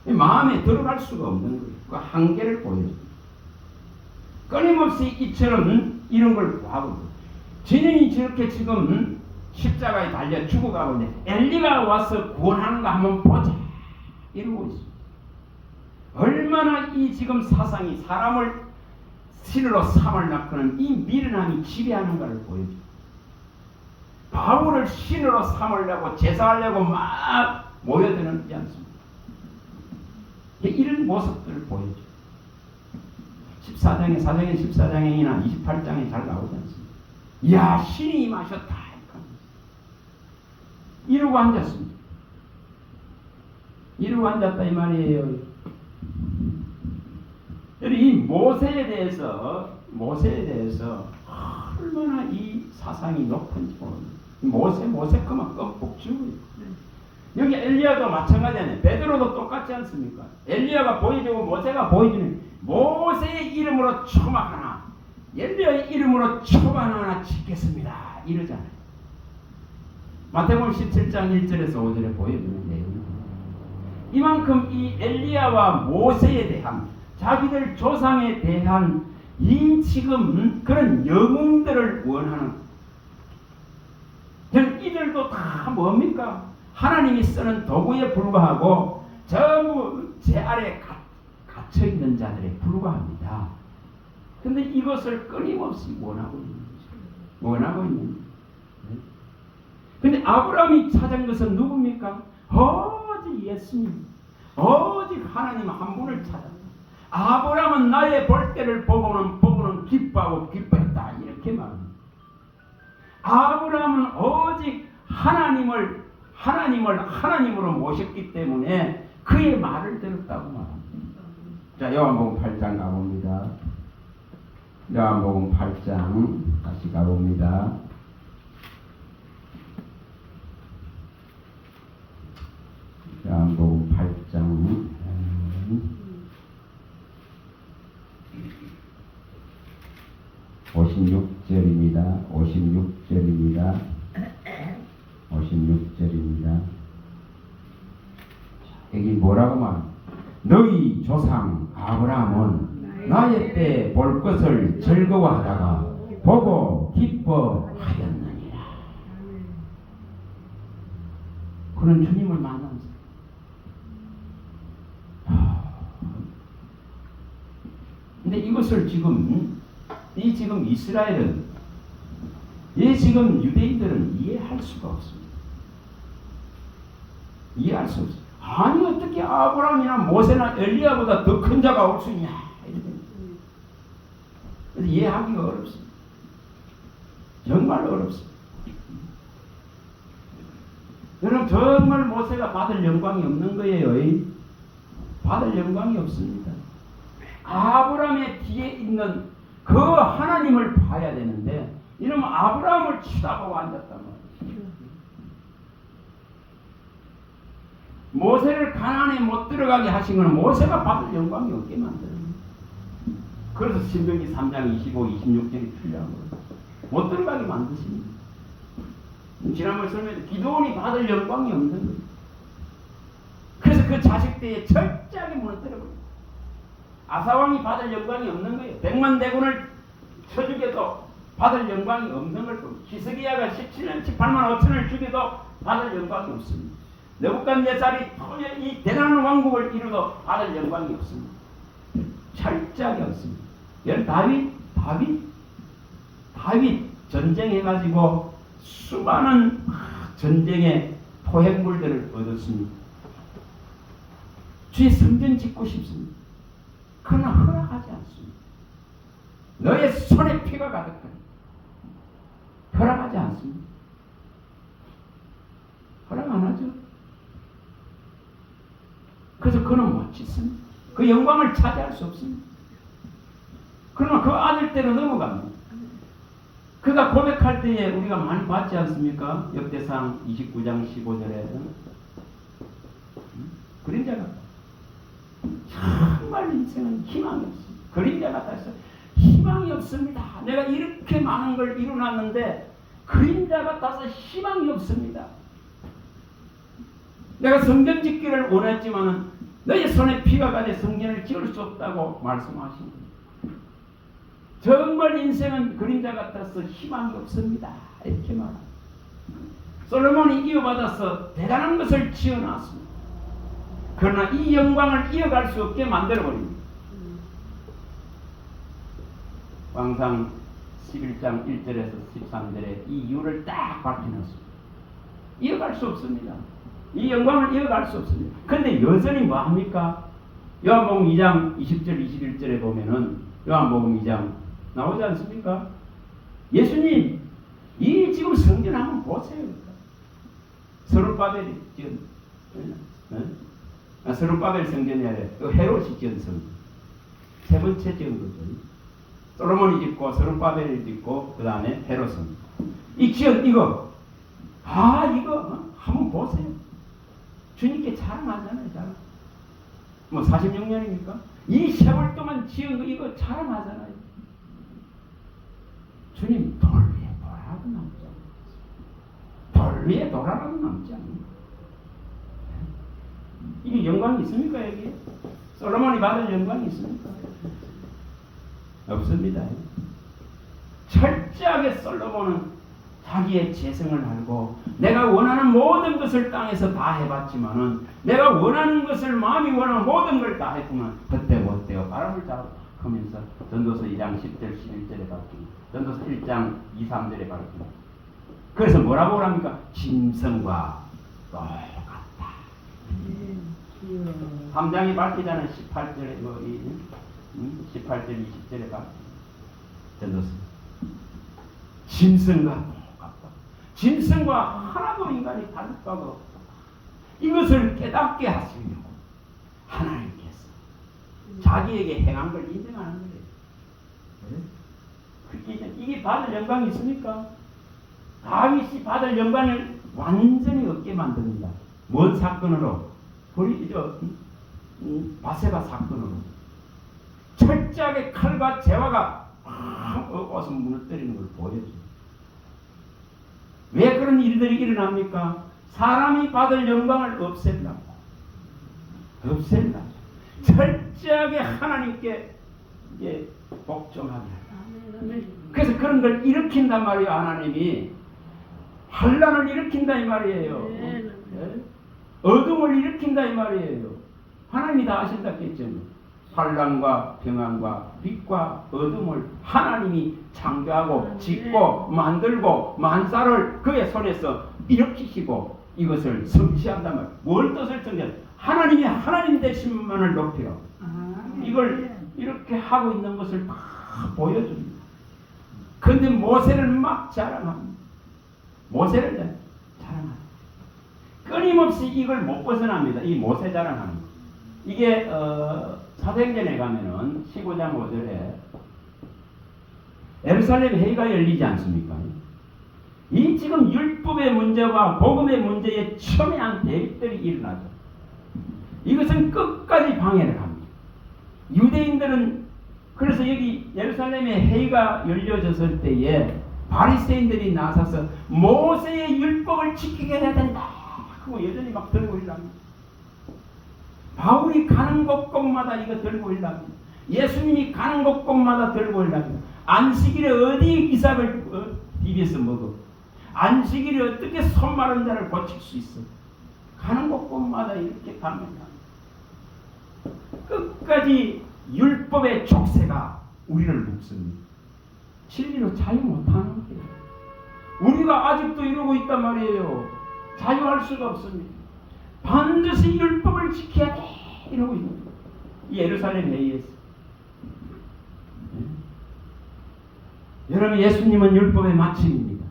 마음에 들어갈 수가 없는 거예요. 그 한계를 보여줍니다. 끊임없이 이처럼 이런 걸 구하고, 진영이 저렇게 지금 십자가에 달려 죽어가고 있는데 엘리가 와서 구원하는가 한번 보자 이러고 있습니다. 얼마나 이 지금 사상이 사람을 신으로 삼으려고는 이 미련함이 지배하는가를 보여줍니다. 바울을 신으로 삼으려고 제사하려고 막 모여드는지 않습니다. 이런 모습들을 보여줍니다. 14장이나 28장에 잘 나오지 않습니까? 이야, 신이 임하셨다. 이러고 앉았습니다. 이러고 앉았다 이 말이에요. 이 모세에 대해서 모세에 대해서 얼마나 이 사상이 높은지 모르는 모세 그만 껌뻑 죽어요. 여기 엘리야도 마찬가지네. 베드로도 똑같지 않습니까? 엘리야가 보여주고 모세가 보여주는 모세의 이름으로 초막 하나, 엘리야의 이름으로 초막 하나 짓겠습니다. 이러잖아요. 마태복음 17장 1절에서 5절에 보여주는 내용입니다. 이만큼 이 엘리야와 모세에 대한 자기들 조상에 대한 이 지금 그런 영웅들을 원하는 이들도 다 뭡니까? 하나님이 쓰는 도구에 불과하고 전부 제 아래에 갇혀있는 자들에 불과합니다. 근데 이것을 끊임없이 원하고 있는 거죠. 원하고 있는 거죠. 근데 아브라함이 찾은 것은 누굽니까? 오직 예수님, 오직 하나님 한 분을 찾았다. 아브라함은 나의 볼 때를 보고는 기뻐하고 기뻐했다. 이렇게 말합니다. 아브라함은 오직 하나님을 하나님으로 모셨기 때문에 그의 말을 들었다고 말합니다. 자, 요한복음 8장 가봅니다. 요한복음 8장 다시 가봅니다. 요한복음 8장 56절입니다. 56절입니다. 56절입니다. 여기 뭐라고 말합니까? 너희 조상 아브라함은 나의 때 볼 것을 즐거워하다가 보고 기뻐하였느니라. 그런 주님을 만난 근데 이것을 지금 이스라엘은 지금 유대인들은 이해할 수가 없습니다. 이해할 수 없어요. 아니 어떻게 아브라함이나 모세나 엘리야보다 더 큰 자가 올 수 있냐. 그래서 이해하기가 어렵습니다. 정말 어렵습니다. 여러분 정말 모세가 받을 영광이 없는 거예요. 받을 영광이 없습니다. 아브라함의 뒤에 있는 그 하나님을 봐야 되는데 이러면 아브라함을 쳐다보고 앉았단 말이에요. 모세를 가나안에 못 들어가게 하신 것은 모세가 받을 영광이 없게 만들어요. 그래서 신명기 3장 25, 26절이 필요한 거예요. 못 들어가게 만드십니다. 지난번 설명에 기도원이 받을 영광이 없는 거예요. 그래서 그 자식 때에 철저하게 무너뜨려버려요. 아사왕이 받을 영광이 없는 거예요. 100만 대군을 쳐죽여도 받을 영광이 없는 걸 겁니다. 히스기야가 17년 18만 5천을 죽여도 받을 영광이 없습니다. 느부갓네살이 이 대단한 왕국을 이루도 받을 영광이 없습니다. 철저하게 없습니다. 여러분 다윗 전쟁해가지고 수많은 전쟁의 포획물들을 얻었습니다. 주의 성전 짓고 싶습니다. 그러나 허락하지 않습니다. 너의 손에 피가 가득하니 허락하지 않습니다. 허락 안 하죠. 그래서 그는 못 짓습니다. 그 영광을 차지할 수 없습니다. 그러나 그 아들 때로 넘어갑니다. 그가 고백할 때에 우리가 많이 봤지 않습니까? 역대상 29장 15절에 그림자 같다. 정말 인생은 희망이 없습니다. 그림자 같다 해서 희망이 없습니다. 내가 이렇게 많은 걸 이루놨는데 그림자 같아서 희망이 없습니다. 내가 성전 짓기를 원했지만은 너의 손에 피가 가돼 성전을 지을 수 없다고 말씀하신 거예요. 정말 인생은 그림자 같아서 희망이 없습니다. 이렇게 말합니다. 솔로몬이 이어받아서 대단한 것을 지어놨습니다. 그러나 이 영광을 이어갈 수 없게 만들어버립니다. 왕상 11장 1절에서 13절에 이 이유를 딱 밝혀놨습니다. 이어갈 수 없습니다. 이 영광을 이어갈 수 없습니다. 그런데 여전히 뭐합니까? 요한복음 2장 20절 21절에 보면은 요한복음 2장 나오지 않습니까? 예수님 이 지금 성전 한번 보세요. 스룹바벨이 지은 스룹바벨 성전이 아니라 헤롯이 지은 성전 세 번째 지은 거죠. 솔로몬이 짓고 스룹바벨이 짓고 그 다음에 헤롯은 이 지은 이거 이거 한번 보세요. 주님께 자랑하잖아요. 자랑. 뭐 46년이니까 이 세월 동안 지은 거 이거 자랑하잖아요. 주님 돌 위에 돌아라도 남지 않아요. 돌 위에 돌아라도 남지 않아요. 이게 영광이 있습니까? 여기 솔로몬이 받을 영광이 있습니까? 없습니다. 철저하게 솔로몬은 자기의 재성을 알고 내가 원하는 모든 것을 땅에서 다 해봤지만은 내가 원하는 것을 마음이 원하는 모든 걸 다 했구만 그때 못되어 바람을 잡으면서 전도서 2장 10절 11절에 밝힙니다. 전도서 1장 2, 3절에 밝힙니다. 그래서 뭐라고 합니까? 짐승과 똑같다. 3장이 밝히잖아요. 18절에 18절 20절에 밝힙니다. 전도서 짐승과 똑같다. 짐승과 하나도 인간이 다를 바가 없다. 이것을 깨닫게 하시려고 하나님께서 자기에게 행한 걸 인정하는 거예요. 그렇게 이게 받을 영광이 있습니까? 다윗이 받을 영광을 완전히 얻게 만듭니다. 뭔 사건으로? 바세바 사건으로. 철저하게 칼과 재화가 와서 무너뜨리는 걸 보여줍니다. 왜 그런 일들이 일어납니까? 사람이 받을 영광을 없애려고. 철저하게 하나님께 복종하게 하라. 그래서 그런 걸 일으킨단 말이에요. 하나님이 환난을 일으킨다 이 말이에요. 어둠을 일으킨다 이 말이에요. 하나님이 다 아신다 했죠. 환난과 평안과 빛과 어둠을 하나님이 창조하고 짓고 만들고 만사를 그의 손에서 일으키시고 이것을 성취한단 말이에요. 뭘 뜻을 성취한다? 하나님이 하나님 되심만을 높여 이걸 이렇게 하고 있는 것을 다 보여줍니다. 그런데 모세를 막 자랑합니다. 모세를 자랑합니다. 끊임없이 이걸 못 벗어납니다. 이 모세 자랑하는 거. 이게 사도행전에 가면은 15장 5절에 예루살렘 회의가 열리지 않습니까? 이 지금 율법의 문제와 복음의 문제에 첨예한 대립들이 일어나죠. 이것은 끝까지 방해를 합니다. 유대인들은 그래서 여기 예루살렘의 회의가 열려졌을 때에 바리새인들이 나서서 모세의 율법을 지키게 해야 된다 하고 여전히 막 들고 일합니다. 바울이 가는 곳곳마다 이거 들고 일합니다. 예수님이 가는 곳곳마다 들고 일합니다. 안식일에 어디 이삭을 비벼서 먹어? 안식일에 어떻게 손 마른 자를 고칠 수 있어? 가는 곳곳마다 이렇게 가면 끝까지 율법의 족쇄가 우리를 묶습니다. 진리로 자유 못하는 거예요. 우리가 아직도 이러고 있단 말이에요. 자유할 수가 없습니다. 반드시 율법을 지켜야 돼 이러고 있는 거예요. 예루살렘 회의에서. 여러분 예수님은 율법의 마침입니다.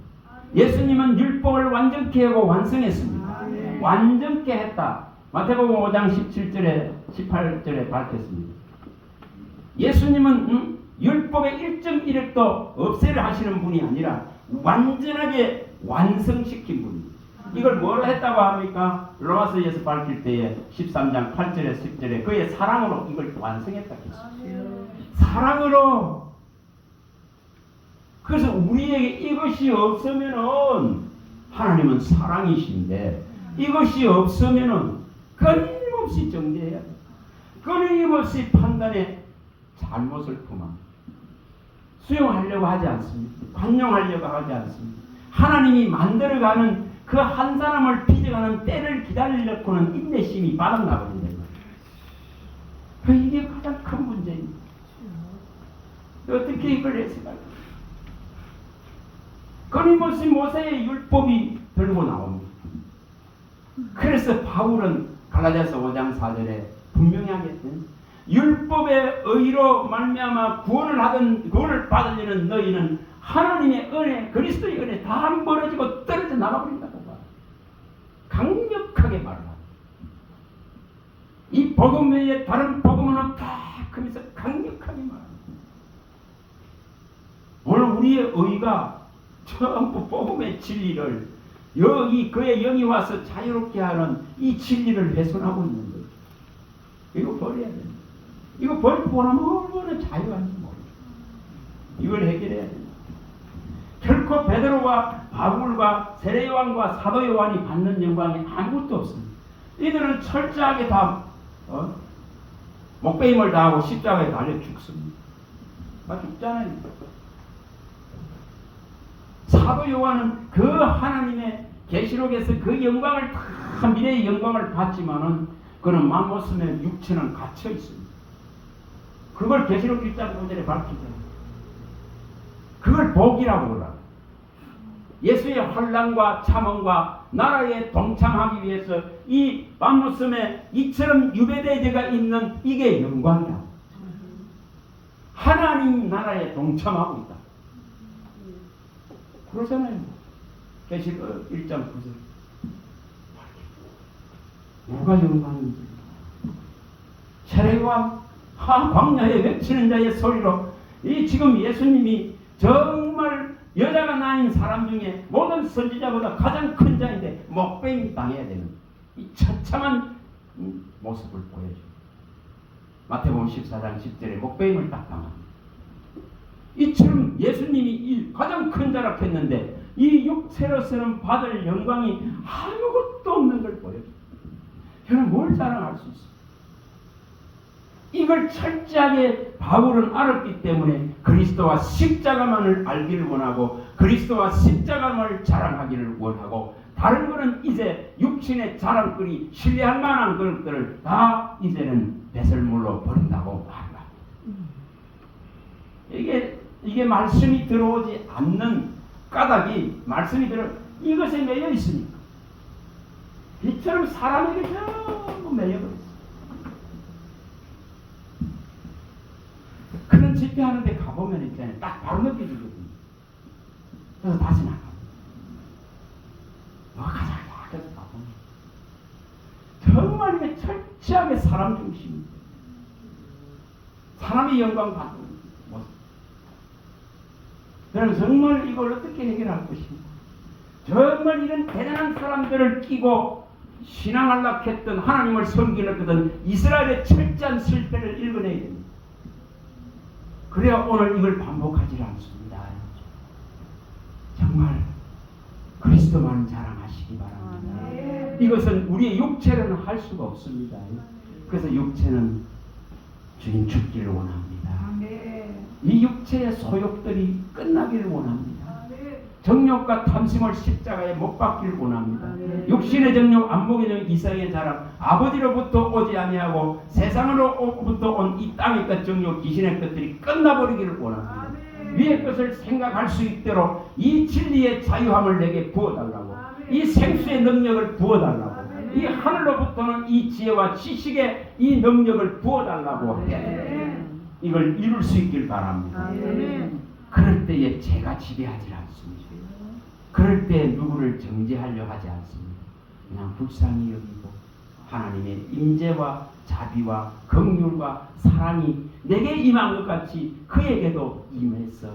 예수님은 율법을 완전케 하고 완성했습니다. 완전케 했다. 마태복음 5장 17절에 18절에 밝혔습니다. 예수님은 율법의 1.1획도 없애려 하시는 분이 아니라 완전하게 완성시킨 분입니다. 이걸 뭐로 했다고 합니까? 로마서에서 밝힐 때에 13장 8절에 10절에 그의 사랑으로 이걸 완성했다고 했습니다. 사랑으로. 그래서 우리에게 이것이 없으면은 하나님은 사랑이신데 이것이 없으면은 끊임없이 정죄해야 돼. 끊임없이 판단에 잘못을 품합니다. 수용하려고 하지 않습니다. 관용하려고 하지 않습니다. 하나님이 만들어가는 그 한 사람을 빚어가는 때를 기다리려고는 인내심이 바닥나버린다. 이게 가장 큰 문제입니다. 어떻게 이걸 해석할까? 끊임없이 모세의 율법이 들고 나옵니다. 그래서 바울은 갈라디아서 5장 4절에 분명히 하겠든 율법의 의로 말미암아 구원을 받으려는 너희는 하나님의 은혜, 그리스도의 은혜 다 멀어지고 떨어져 나가버린다고 봐. 강력하게 말합니다. 이 복음 외에 다른 복음은 없다 하면서 강력하게 말합니다. 우리의 의가 전부 복음의 진리를 여기 그의 영이 와서 자유롭게 하는 이 진리를 훼손하고 있는 거예요. 이거 버려야 됩니다. 이거 버리고 나면 얼마나 자유한지 모르죠. 이걸 해결해야 됩니다. 결코 베드로와 바울과 세례요한과 사도요한이 받는 영광이 아무것도 없습니다. 이들은 철저하게 다 목배임을 당하고 십자가에 달려 죽습니다. 다 죽잖아요. 사도 요한은 그 하나님의 계시록에서 그 영광을 다 미래의 영광을 받지만은 그는 맘모스의 육체는 갇혀 있습니다. 그걸 계시록 1장 5절에 밝히잖아요. 그걸 복이라고 그러라. 예수의 환난과 참음과 나라에 동참하기 위해서 이 맘모스의 이처럼 유배대제가 있는 이게 영광이다. 하나님 나라에 동참하고 있다. 그러잖아요. 계시록 1장 9절. 누가 영광인지. 세례와 광야에 외치는 자의 소리로 이 지금 예수님이 정말 여자가 낳은 사람 중에 모든 선지자보다 가장 큰 자인데 목배임 당해야 되는 이 처참한 모습을 보여줘요. 마태복음 14장 10절에 목배임을 딱 당합니다. 이처럼 예수님이 가장 큰 자라 했는데 이 육체로서는 받을 영광이 아무것도 없는 걸 보여줘요. 저는 뭘 자랑할 수 있어요? 이걸 철저하게 바울은 알았기 때문에 그리스도와 십자가만을 알기를 원하고 그리스도와 십자가만을 자랑하기를 원하고 다른 거는 이제 육신의 자랑거리 신뢰할 만한 것들을 다 이제는 배설물로 버린다고 말합니다. 이게 말씀이 들어오지 않는 까닭이 말씀이 이것에 매여 있으니까 이처럼 사람에게 전부 매여버렸어요. 그런 집회하는데 가보면 있잖아요. 딱 바로 느껴지거든요. 그래서 다시 나가요. 너가 가자. 그래서 가보면 정말 이게 철저하게 사람 중심, 사람의 영광 받는 모습. 저는 정말 이걸 어떻게 해결할 것인가. 정말 이런 대단한 사람들을 끼고 신앙하려고 했던 하나님을 섬기려고 했던 이스라엘의 철저한 실패를 읽어내야 됩니다. 그래야 오늘 이걸 반복하지 않습니다. 정말 그리스도만 자랑하시기 바랍니다. 이것은 우리의 육체로는 할 수가 없습니다. 그래서 육체는 주님 죽기를 원합니다. 이 육체의 소욕들이 끝나기를 원합니다. 정욕과 탐심을 십자가에 못 박기를 원합니다. 육신의 정욕, 안목의 정욕, 이상의 자랑, 아버지로부터 오지 아니하고 세상으로부터 온 이 땅의 것 정욕, 귀신의 것들이 끝나버리기를 원합니다. 위의 것을 생각할 수 있도록 이 진리의 자유함을 내게 부어달라고, 이 생수의 능력을 부어달라고, 이 하늘로부터는 이 지혜와 지식의 이 능력을 부어달라고 해. 이걸 이룰 수 있길 바랍니다. 그럴 때에 제가 지배하지 않습니다. 그럴 때 누구를 정죄하려 하지 않습니다. 그냥 불쌍히 여기고 하나님의 임재와 자비와 긍휼과 사랑이 내게 임한 것 같이 그에게도 임해서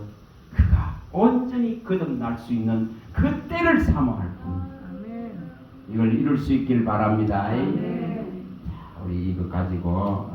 그가 온전히 거듭날 수 있는 그 때를 사모할 뿐입니다. 이걸 이룰 수 있길 바랍니다. 자, 우리 이거 가지고